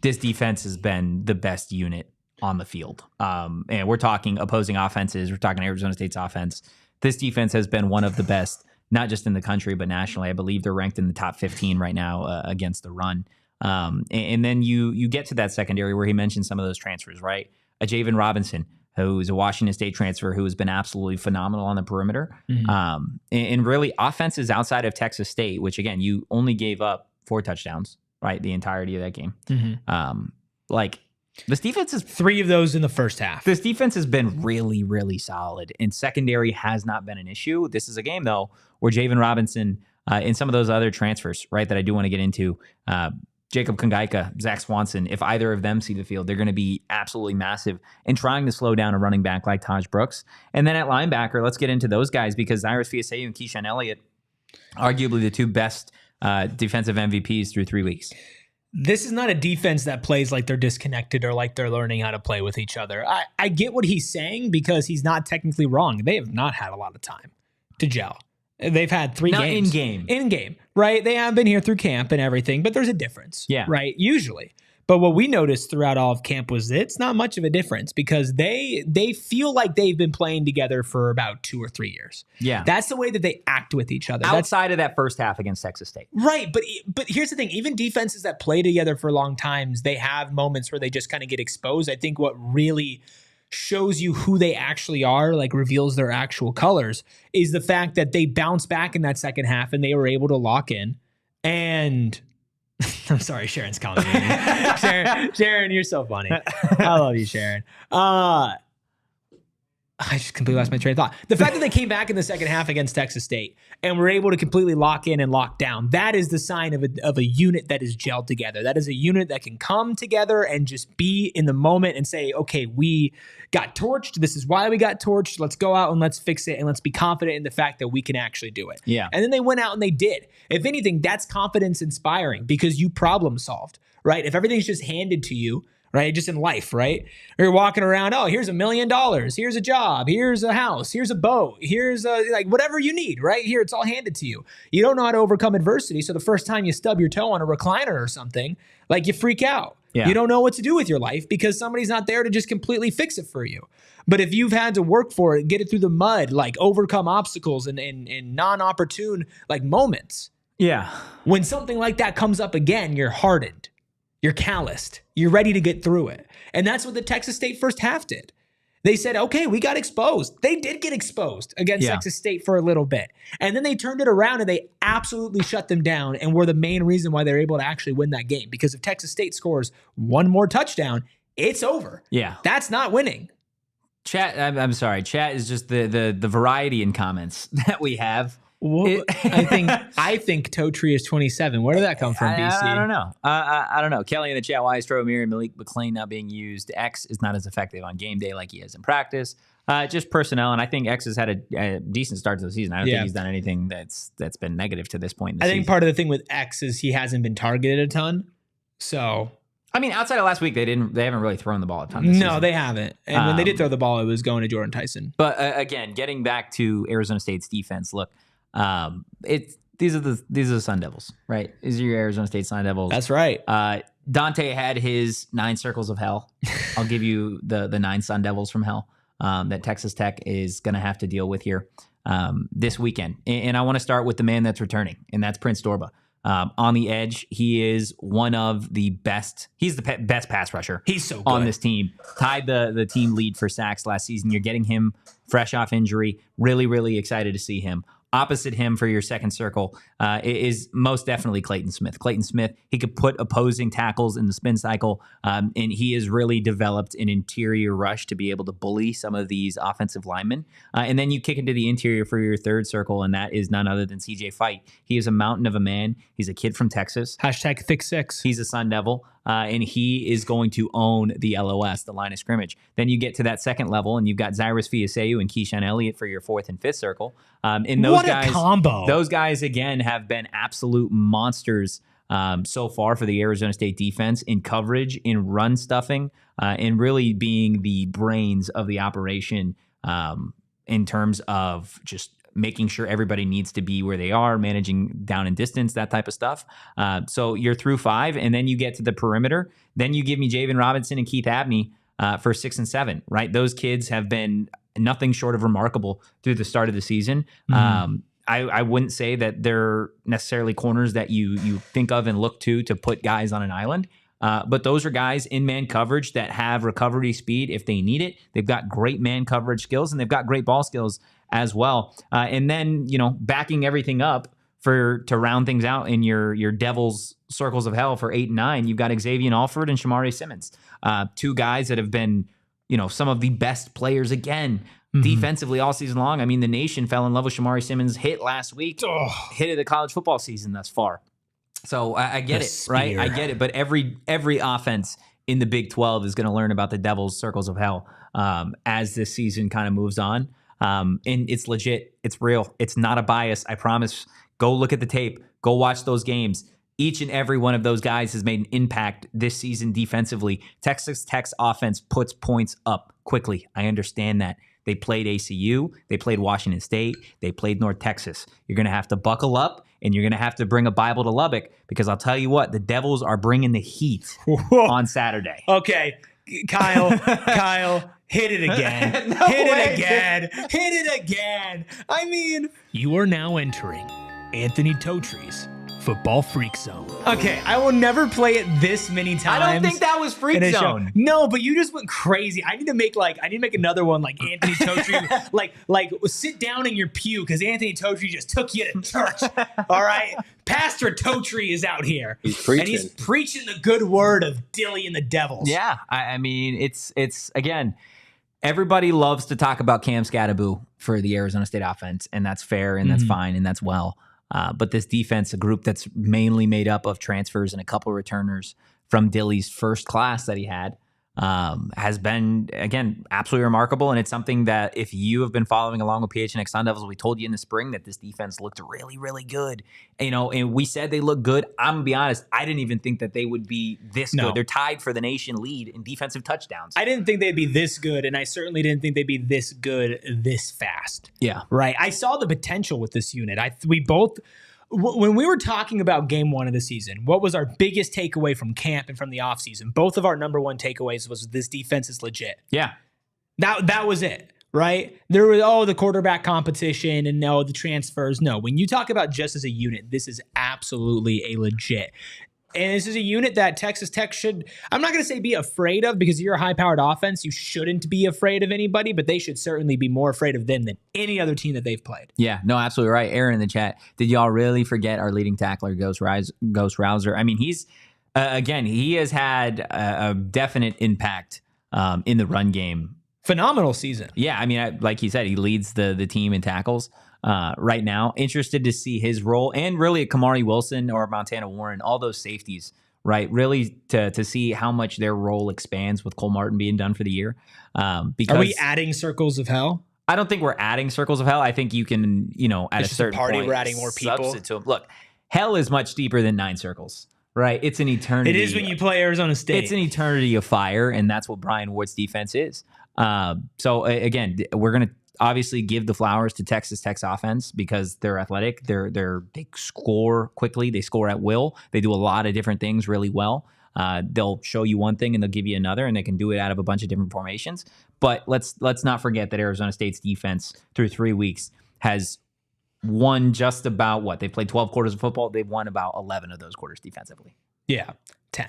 this defense has been the best unit on the field. And we're talking opposing offenses. We're talking Arizona State's offense. This defense has been one of the best, not just in the country, but nationally. I believe they're ranked in the top 15 right now against the run. And then you get to that secondary where he mentioned some of those transfers, right? Xavion Robinson, who's a Washington State transfer who has been absolutely phenomenal on the perimeter. Mm-hmm. And really offenses outside of Texas State, which, again, you only gave up 4 touchdowns. Right, the entirety of that game. Mm-hmm. This defense is 3 of those in the first half. This defense has been really, really solid, and secondary has not been an issue. This is a game though where Xavion Robinson and some of those other transfers, right, that I do want to get into, Jacob Kongaika, Zach Swanson. If either of them see the field, they're going to be absolutely massive in trying to slow down a running back like Tahj Brooks. And then at linebacker, let's get into those guys because Cyrus Fiaseu and Keyshaun Elliott, arguably the 2 best defensive MVPs through 3 weeks. This is not a defense that plays like they're disconnected or like they're learning how to play with each other. I get what he's saying because he's not technically wrong. They have not had a lot of time to gel. They've had 3 games. In game, right? They have been here through camp and everything, but there's a difference, right? Usually. But what we noticed throughout all of camp was it's not much of a difference because they feel like they've been playing together for about 2 or 3 years. Yeah. That's the way that they act with each other. Outside of that first half against Texas State. Right. But here's the thing. Even defenses that play together for long times, they have moments where they just kind of get exposed. I think what really shows you who they actually are, like reveals their actual colors, is the fact that they bounce back in that second half and they were able to lock in. And I'm sorry, Sharon's calling me. Sharon, you're so funny. I love you, Sharon. I just completely lost my train of thought. The fact that they came back in the second half against Texas State and were able to completely lock in and lock down, that is the sign of a unit that is gelled together. That is a unit that can come together and just be in the moment and say, okay, we got torched. This is why we got torched. Let's go out and let's fix it. And let's be confident in the fact that we can actually do it. Yeah. And then they went out and they did. If anything, that's confidence inspiring because you problem solved, right? If everything's just handed to you, right? Just in life, right? Or you're walking around, oh, here's $1 million. Here's a job. Here's a house. Here's a boat. Here's like whatever you need, right? Here, it's all handed to you. You don't know how to overcome adversity. So the first time you stub your toe on a recliner or something, like you freak out. Yeah. You don't know what to do with your life because somebody's not there to just completely fix it for you. But if you've had to work for it, get it through the mud, like overcome obstacles and non-opportune like moments. Yeah. When something like that comes up again, you're hardened. You're calloused. You're ready to get through it. And that's what the Texas State first half did. They said, okay, we got exposed. They did get exposed against Texas State for a little bit. And then they turned it around and they absolutely shut them down and were the main reason why they're able to actually win that game. Because if Texas State scores one more touchdown, it's over. Yeah. That's not winning. Chat, I'm sorry. Chat is just the variety in comments that we have. Well, I think Totri is 27. Where did that come from, BC? I don't know. I don't know. Kelly in the chat, why is Trevor Miri and Malik McClain not being used? X is not as effective on game day like he is in practice. Just personnel, and I think X has had a decent start to the season. I don't think he's done anything that's been negative to this point in the season. I think part of the thing with X is he hasn't been targeted a ton. So I mean, outside of last week, they haven't really thrown the ball a ton this season. No, they haven't. And when they did throw the ball, it was going to Jordan Tyson. But again, getting back to Arizona State's defense, look, these are the Sun Devils, right? These are your Arizona State Sun Devils. That's right. Dante had his 9 circles of hell. I'll give you the 9 Sun Devils from hell that Texas Tech is going to have to deal with here this weekend. And I want to start with the man that's returning, and that's Prince Dorbah. On the edge, he is one of the best. He's the best pass rusher. He's so good on this team. Tied the team lead for sacks last season. You're getting him fresh off injury. Really, really excited to see him. Opposite him for your second circle is most definitely Clayton Smith. Clayton Smith, he could put opposing tackles in the spin cycle, and he has really developed an interior rush to be able to bully some of these offensive linemen. And then you kick into the interior for your third circle, and that is none other than C.J. Fite. He is a mountain of a man. He's a kid from Texas. Hashtag thick six. He's a Sun Devil. And he is going to own the LOS, the line of scrimmage. Then you get to that second level, and you've got Zyrus Fiaseu and Keyshaun Elliott for your fourth and fifth circle. And those what guys, a combo! Those guys again have been absolute monsters so far for the Arizona State defense in coverage, in run stuffing, and really being the brains of the operation in terms of just making sure everybody needs to be where they are, managing down and distance, that type of stuff. So you're through 5, and then you get to the perimeter. Then you give me Javen Robinson and Keith Abney for 6 and 7, right? Those kids have been nothing short of remarkable through the start of the season. Mm-hmm. I wouldn't say that they're necessarily corners that you think of and look to put guys on an island. But those are guys in man coverage that have recovery speed if they need it. They've got great man coverage skills, and they've got great ball skills as well. And then, backing everything up to round things out in your Devils circles of hell for 8 and 9, you've got Xavion Alford and Shamari Simmons, 2 guys that have been, some of the best players again defensively all season long. I mean, the nation fell in love with Shamari Simmons' hit last week, hit of the college football season thus far. So I get it, right? I get it. But every offense in the Big 12 is going to learn about the Devils' circles of hell as this season kind of moves on. And it's legit. It's real. It's not a bias. I promise. Go look at the tape. Go watch those games. Each and every one of those guys has made an impact this season defensively. Texas Tech's offense puts points up quickly. I understand that. They played ACU. They played Washington State. They played North Texas. You're going to have to buckle up, and you're going to have to bring a Bible to Lubbock, because I'll tell you what, the Devils are bringing the heat on Saturday. Okay, Kyle, hit it again. Hit it again. I mean, you are now entering Anthony Totri's Football Freak Zone. Okay, I will never play it this many times. I don't think that was Freak Zone. No, but you just went crazy. I need to make another one like Anthony Totri, like sit down in your pew because Anthony Totri just took you to church. All right, Pastor Totri is out here. He's preaching. And he's preaching the good word of Dilly and the Devils. Yeah, I mean, it's again, everybody loves to talk about Cam Scattaboo for the Arizona State offense, and that's fair, and that's fine, and that's well. But this defense, a group that's mainly made up of transfers and a couple of returners from Dilly's first class that he had, has been, again, absolutely remarkable. And it's something that if you have been following along with PHNX Sun Devils, we told you in the spring that this defense looked really, really good. And we said they look good. I'm going to be honest, I didn't even think that they would be this good. They're tied for the nation lead in defensive touchdowns. I didn't think they'd be this good, and I certainly didn't think they'd be this good this fast. Yeah. Right? I saw the potential with this unit. We both... When we were talking about game 1 of the season, what was our biggest takeaway from camp and from the offseason? Both of our number 1 takeaways was this defense is legit. Yeah. That was it, right? There was, the quarterback competition and the transfers. No, when you talk about just as a unit, this is absolutely a legit. And this is a unit that Texas Tech should, I'm not going to say be afraid of, because you're a high-powered offense. You shouldn't be afraid of anybody, but they should certainly be more afraid of them than any other team that they've played. Yeah, no, absolutely right. Aaron in the chat, did y'all really forget our leading tackler, Ghost Rouser? I mean, he's, again, he has had a definite impact in the run game. Phenomenal season. Yeah, I mean, like he said, he leads the team in tackles right now. Interested to see his role, and really Kamari Wilson or Montana Warren, all those safeties, right? Really to see how much their role expands with Cole Martin being done for the year. Because are we adding circles of hell? I don't think we're adding circles of hell. I think you can, at it's a certain party, point, we're adding more people. Substitute. Look, hell is much deeper than 9 circles, right? It's an eternity. It is when you play Arizona State. It's an eternity of fire, and that's what Brian Ward's defense is. So again, we're going to obviously give the flowers to Texas Tech's offense because they're athletic. They score quickly. They score at will. They do a lot of different things really well. They'll show you one thing and they'll give you another, and they can do it out of a bunch of different formations. But let's not forget that Arizona State's defense through 3 weeks has won just about what? They've played 12 quarters of football. They've won about 11 of those quarters defensively. Yeah, 10.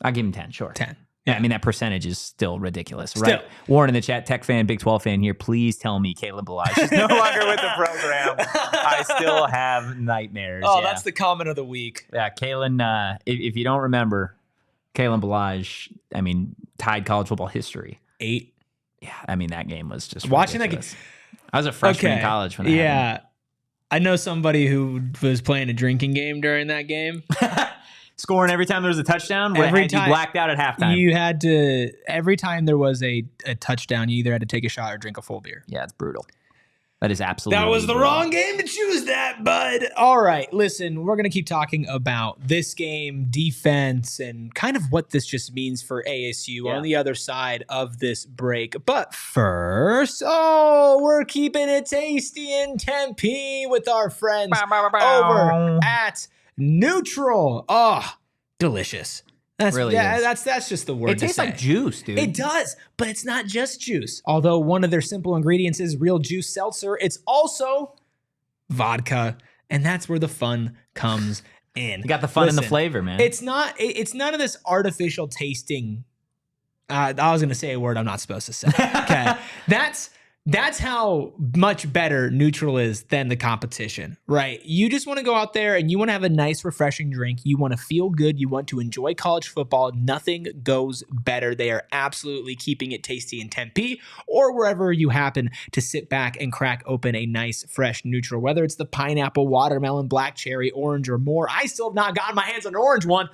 I'll give them 10, sure. 10. Yeah, I mean, that percentage is still ridiculous, Still. right? Warren in the chat, Tech fan, Big 12 fan here. Please tell me Kalen Balaj is no longer with the program. I still have nightmares. Oh, yeah. That's the comment of the week. Yeah, Kalen, if you don't remember, Kalen Balaj, I mean, tied college football history. 8. Yeah, I mean, that game was just watching ridiculous. That game. I was a freshman in college when that happened. I know somebody who was playing a drinking game during that game. Scoring every time there was a touchdown? Every time you blacked out at halftime. You had to, every time there was a touchdown, you either had to take a shot or drink a full beer. Yeah, it's brutal. That is absolutely That was the brutal. wrong game to choose that, bud. All right, listen, we're going to keep talking about this game, defense, and kind of what this just means for ASU on the other side of this break. But first, we're keeping it tasty in Tempe with our friends over at Neutral. Oh, delicious. That's really is. That's just the word. It tastes like juice, dude. It does, but it's not just juice. Although one of their simple ingredients is real juice seltzer, it's also vodka, and that's where the fun comes in. You got the fun and the flavor, man. It's none of this artificial tasting. I was going to say a word I'm not supposed to say. Okay, That's how much better Neutral is than the competition, right? You just want to go out there and you want to have a nice, refreshing drink. You want to feel good. You want to enjoy college football. Nothing goes better. They are absolutely keeping it tasty in Tempe or wherever you happen to sit back and crack open a nice, fresh Neutral, whether it's the pineapple, watermelon, black cherry, orange, or more. I still have not gotten my hands on an orange one.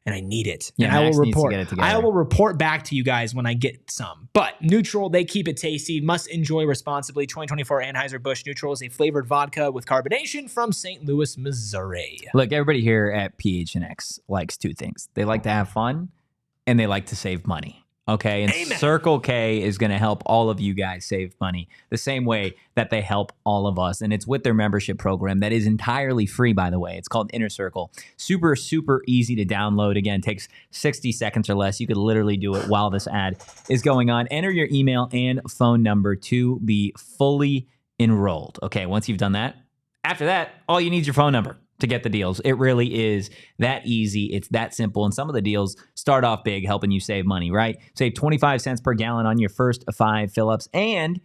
And I need it. Yeah, and I Max will needs to report. get it together. I will report back to you guys when I get some. But Neutral, they keep it tasty. Must enjoy responsibly. 2024 Anheuser-Busch Neutral is a flavored vodka with carbonation from St. Louis, Missouri. Look, everybody here at PHNX likes 2 things. They like to have fun, and they like to save money. Okay, and Amen. Circle K is going to help all of you guys save money the same way that they help all of us. And it's with their membership program that is entirely free, by the way. It's called Inner Circle. Super, super easy to download. Again, takes 60 seconds or less. You could literally do it while this ad is going on. Enter your email and phone number to be fully enrolled. Okay, once you've done that, after that, all you need is your phone number to get the deals. It really is that easy. It's that simple. And some of the deals start off big, helping you save money, right? Save 25 cents per gallon on your first 5 fill-ups. And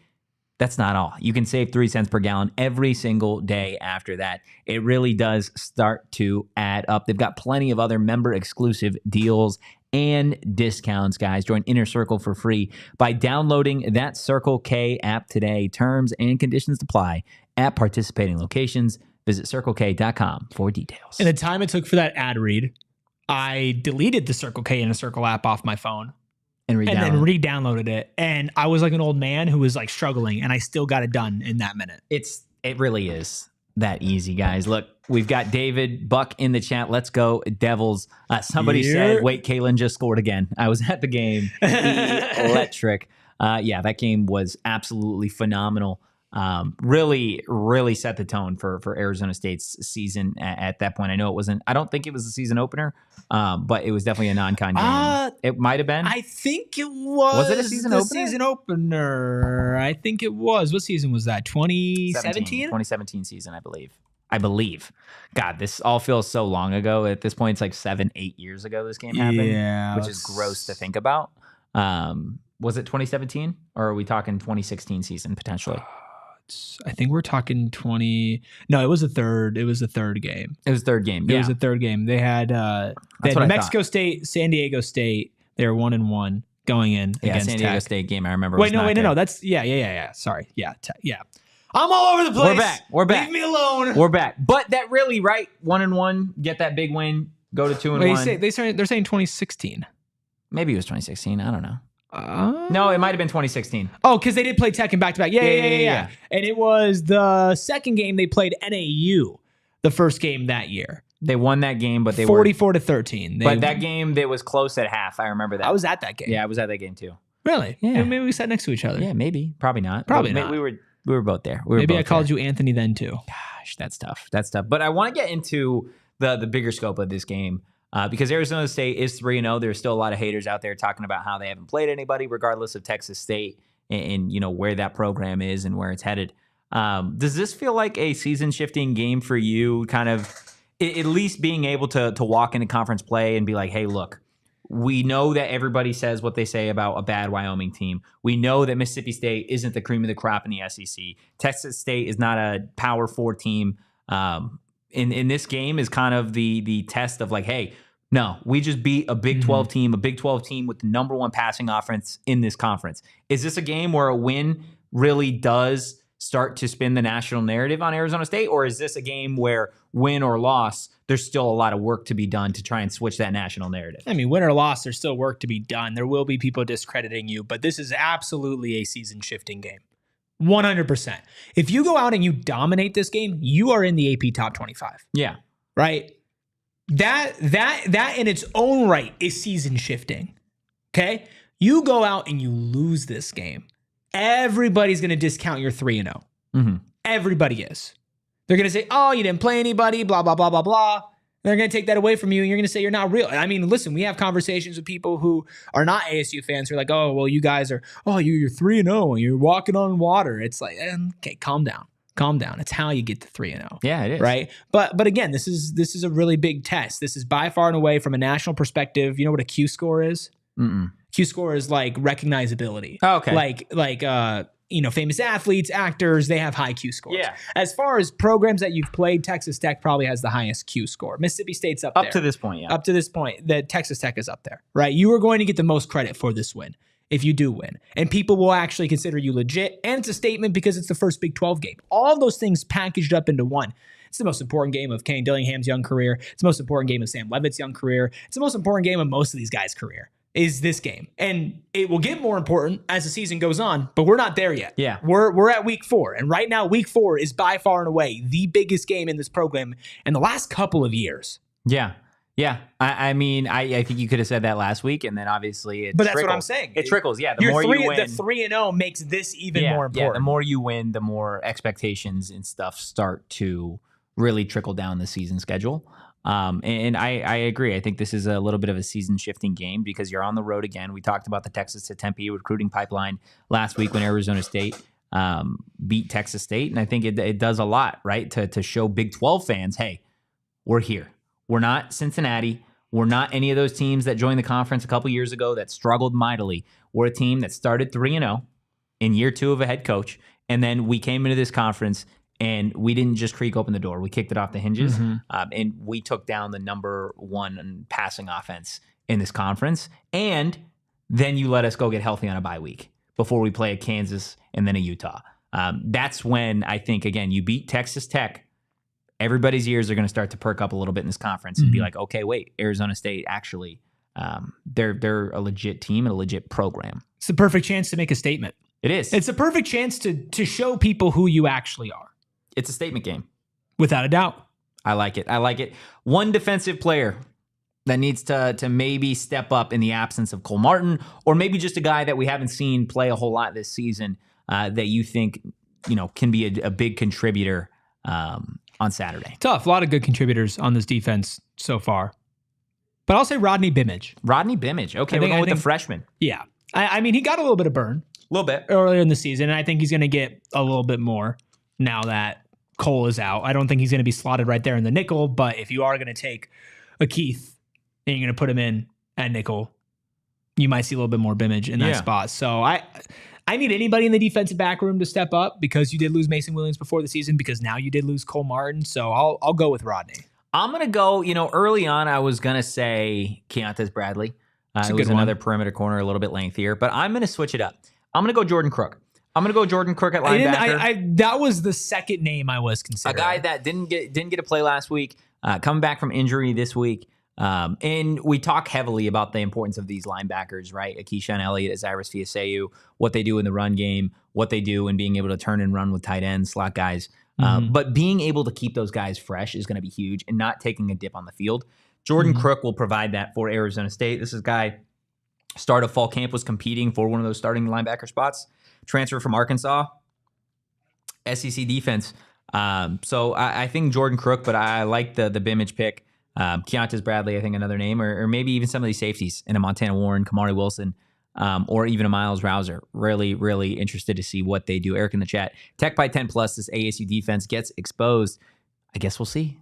that's not all. You can save 3 cents per gallon every single day after that. It really does start to add up. They've got plenty of other member-exclusive deals and discounts, guys. Join Inner Circle for free by downloading that Circle K app today. Terms and conditions apply at participating locations. Visit CircleK.com for details. In the time it took for that ad read, I deleted the Circle K Inner Circle app off my phone and then re-downloaded it. And I was like an old man who was like struggling, and I still got it done in that minute. It really is that easy, guys. Look, we've got David Buck in the chat. Let's go Devils. Somebody said, wait, Kalen just scored again. I was at the game. Electric. Yeah, that game was absolutely phenomenal. Really, really set the tone for Arizona State's season at that point. I don't think it was a season opener, but it was definitely a non-con game. It might have been. I think it was. Was it a season opener? Season opener. I think it was. What season was that? 2017? 2017 season, I believe. I believe. God, this all feels so long ago. At this point, it's like 7-8 years ago this game happened, which is gross to think about. Was it 2017 or are we talking 2016 season potentially? I think we're talking 20. No, it was a third. It was a third game. It was third game. It was a third game. They had New Mexico State, San Diego State. They were 1-1 going in against San Diego Tech. State game. I remember. Wait, no. That's yeah. Sorry. Yeah. I'm all over the place. We're back. Leave me alone. We're back. But that really, right? 1-1, get that big win, go to 2-1. They're saying 2016. Maybe it was 2016. I don't know. No, it might have been 2016. Oh, because they did play Tech in back-to-back. Yeah. And it was the second game they played NAU, the first game that year. They won that game, but they 44-13. But that game, they was close at half. I remember that. I was at that game. Yeah, I was at that game too. Really? Yeah. Maybe we sat next to each other. Yeah, maybe. Probably not. Probably not. We were both there. Maybe I called you Anthony then too. Gosh, that's tough. But I want to get into the bigger scope of this game. Because Arizona State is 3-0. There's still a lot of haters out there talking about how they haven't played anybody, regardless of Texas State and where that program is and where it's headed. Does this feel like a season-shifting game for you, kind of at least being able to walk into conference play and be like, hey, look, we know that everybody says what they say about a bad Wyoming team. We know that Mississippi State isn't the cream of the crop in the SEC. Texas State is not a Power 4 team. In this game is kind of the test of like, hey, no, we just beat a Big 12 team, with the number one passing offense in this conference. Is this a game where a win really does start to spin the national narrative on Arizona State? Or is this a game where win or loss, there's still a lot of work to be done to try and switch that national narrative? I mean, win or loss, there's still work to be done. There will be people discrediting you, but this is absolutely a season-shifting game. 100%. If you go out and you dominate this game, you are in the AP top 25. Yeah. Right? That in its own right is season shifting. Okay? You go out and you lose this game. Everybody's going to discount your 3-0. Everybody is. They're going to say, oh, you didn't play anybody, blah, blah, blah, blah, blah. They're going to take that away from you, and you're going to say you're not real. I mean, listen, we have conversations with people who are not ASU fans who are like, oh, well, you guys are, oh, you're 3-0, and you're walking on water. It's like, okay, calm down. Calm down. It's how you get to 3-0. Yeah, it is. Right? But again, this is a really big test. This is by far and away from a national perspective. You know what a Q score is? Q score is like recognizability. Oh, okay. Like famous athletes, actors, they have high Q scores. Yeah. As far as programs that you've played, Texas Tech probably has the highest Q score. Mississippi State's up there. Up to this point, yeah. Up to this point, the Texas Tech is up there, right? You are going to get the most credit for this win if you do win. And people will actually consider you legit. And it's a statement because it's the first Big 12 game. All those things packaged up into one. It's the most important game of Kane Dillingham's young career. It's the most important game of Sam Levitt's young career. It's the most important game of most of these guys' career. Is this game. And it will get more important as the season goes on, but we're not there yet. Yeah. We're at week 4. And right now, week 4 is by far and away the biggest game in this program in the last couple of years. Yeah. Yeah. I mean, I think you could have said that last week, and then obviously it But that's what I'm saying. It trickles, yeah. The more you win. The 3-0 makes this even more important. Yeah, the more you win, the more expectations and stuff start to really trickle down the season schedule. And I agree. I think this is a little bit of a season-shifting game because you're on the road again. We talked about the Texas to Tempe recruiting pipeline last week when Arizona State beat Texas State, and I think it does a lot, right, to show Big 12 fans, hey, we're here. We're not Cincinnati. We're not any of those teams that joined the conference a couple years ago that struggled mightily. We're a team that started 3-0 in year 2 of a head coach, and then we came into this conference and we didn't just creak open the door. We kicked it off the hinges, and we took down the number 1 passing offense in this conference. And then you let us go get healthy on a bye week before we play a Kansas and then a Utah. That's when I think, again, you beat Texas Tech. Everybody's ears are going to start to perk up a little bit in this conference and be like, okay, wait, Arizona State actually, they're a legit team and a legit program. It's the perfect chance to make a statement. It is. It's a perfect chance to show people who you actually are. It's a statement game. Without a doubt. I like it. One defensive player that needs to maybe step up in the absence of Cole Martin, or maybe just a guy that we haven't seen play a whole lot this season that you think can be a big contributor on Saturday. Tough. A lot of good contributors on this defense so far. But I'll say Rodney Bimage. Okay, we're going with the freshman. Yeah. I mean, he got a little bit of burn. A little bit. Earlier in the season, and I think he's going to get a little bit more now that Cole is out. I don't think he's going to be slotted right there in the nickel, but if you are going to take a Keith and you're going to put him in at nickel, you might see a little bit more Bimage in that spot. So I need anybody in the defensive back room to step up, because you did lose Mason Williams before the season, because now you did lose Cole Martin. So I'll go with Rodney. I'm going to go, early on I was going to say Keontae Bradley. It was another perimeter corner, a little bit lengthier, but I'm going to switch it up. I'm going to go Jordan Crook. At linebacker. That was the second name I was considering. A guy that didn't get a play last week, coming back from injury this week. And we talk heavily about the importance of these linebackers, right? Keyshaun Elliott, Cyrus Fiaseu, what they do in the run game, what they do in being able to turn and run with tight ends, slot guys. But being able to keep those guys fresh is going to be huge, and not taking a dip on the field. Jordan Crook will provide that for Arizona State. This is a guy, start of fall camp, was competing for one of those starting linebacker spots. Transfer from Arkansas, SEC defense. So I think Jordan Crook, but I like the Bimage pick. Keontae Bradley, I think another name, or maybe even some of these safeties in a Montana Warren, Kamari Wilson, or even a Miles Rouser. Really, really interested to see what they do. Erik in the chat. Tech by 10 plus, this ASU defense gets exposed. I guess we'll see.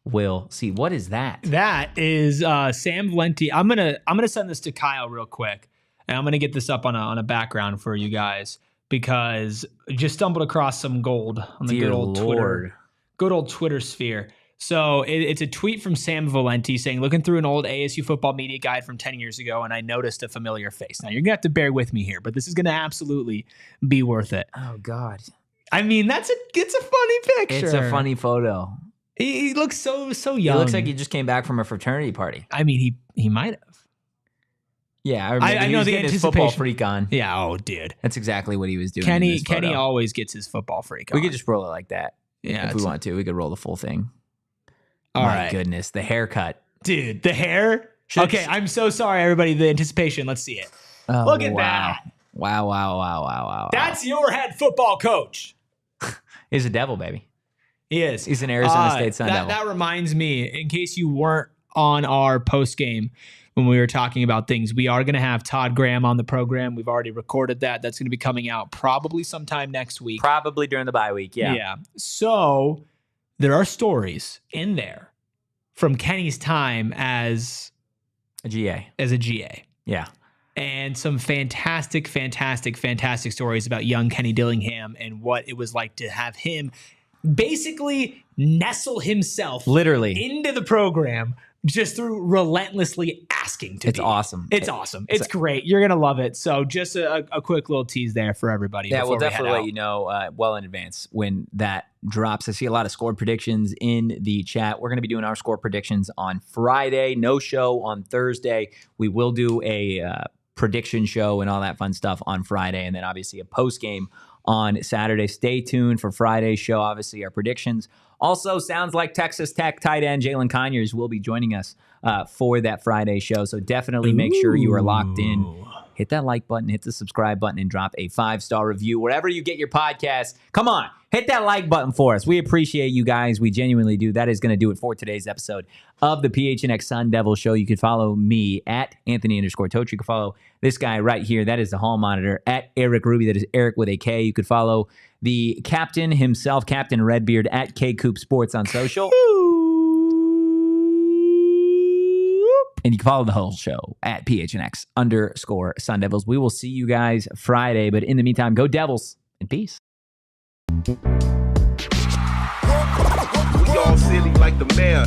We'll see. What is that? That is Sam Valenti. I'm gonna send this to Kyle real quick, and I'm gonna get this up on a background for you guys, because I just stumbled across some gold on the good old Twitter sphere. So it's a tweet from Sam Valenti saying, looking through an old ASU football media guide from 10 years ago, and I noticed a familiar face. Now, you're going to have to bear with me here, but this is going to absolutely be worth it. Oh, God. I mean, it's a funny picture. It's a funny photo. He looks so young. He looks like he just came back from a fraternity party. I mean, he might have. Yeah, I know the anticipation. His football freak on. Yeah, oh, dude. That's exactly what he was doing. Kenny always gets his football freak on. We could just roll it like that. Yeah, if we want to. We could roll the full thing. My goodness, the haircut. Dude, the hair? Okay, I'm so sorry, everybody. The anticipation. Let's see it. Oh, look at that. Wow. That's your head football coach. He's a Devil, baby. He is. He's an Arizona State Sun Devil. That reminds me, in case you weren't on our post game when we were talking about things, we are going to have Todd Graham on the program. We've already recorded that. That's going to be coming out probably sometime next week. Probably during the bye week, yeah. Yeah. So there are stories in there from Kenny's time as a GA. Yeah. And some fantastic stories about young Kenny Dillingham and what it was like to have him basically nestle himself literally into the program just through relentlessly asking to be. It's awesome. It's awesome. It's great. You're going to love it. So just a quick little tease there for everybody. Yeah, we'll definitely let you know well in advance when that drops. I see a lot of score predictions in the chat. We're going to be doing our score predictions on Friday. No show on Thursday. We will do a prediction show and all that fun stuff on Friday, and then obviously a post game on Saturday. Stay tuned for Friday's show. Obviously, our predictions. Also, sounds like Texas Tech tight end Jalen Conyers will be joining us for that Friday show. So definitely make sure you are locked in. Hit that like button, hit the subscribe button, and drop a 5-star review wherever you get your podcast. Come on, hit that like button for us. We appreciate you guys. We genuinely do. That is going to do it for today's episode of the PHNX Sun Devils Show. You can follow me at Anthony_Totri. You can follow this guy right here. That is the hall monitor at Erik Ruby. That is Erik with a K. You could follow the captain himself, Captain Redbeard, at KCoop Sports on social. And you can follow the whole show at PHNX_Sun Devils. We will see you guys Friday. But in the meantime, go Devils and peace. We all silly like the mayor.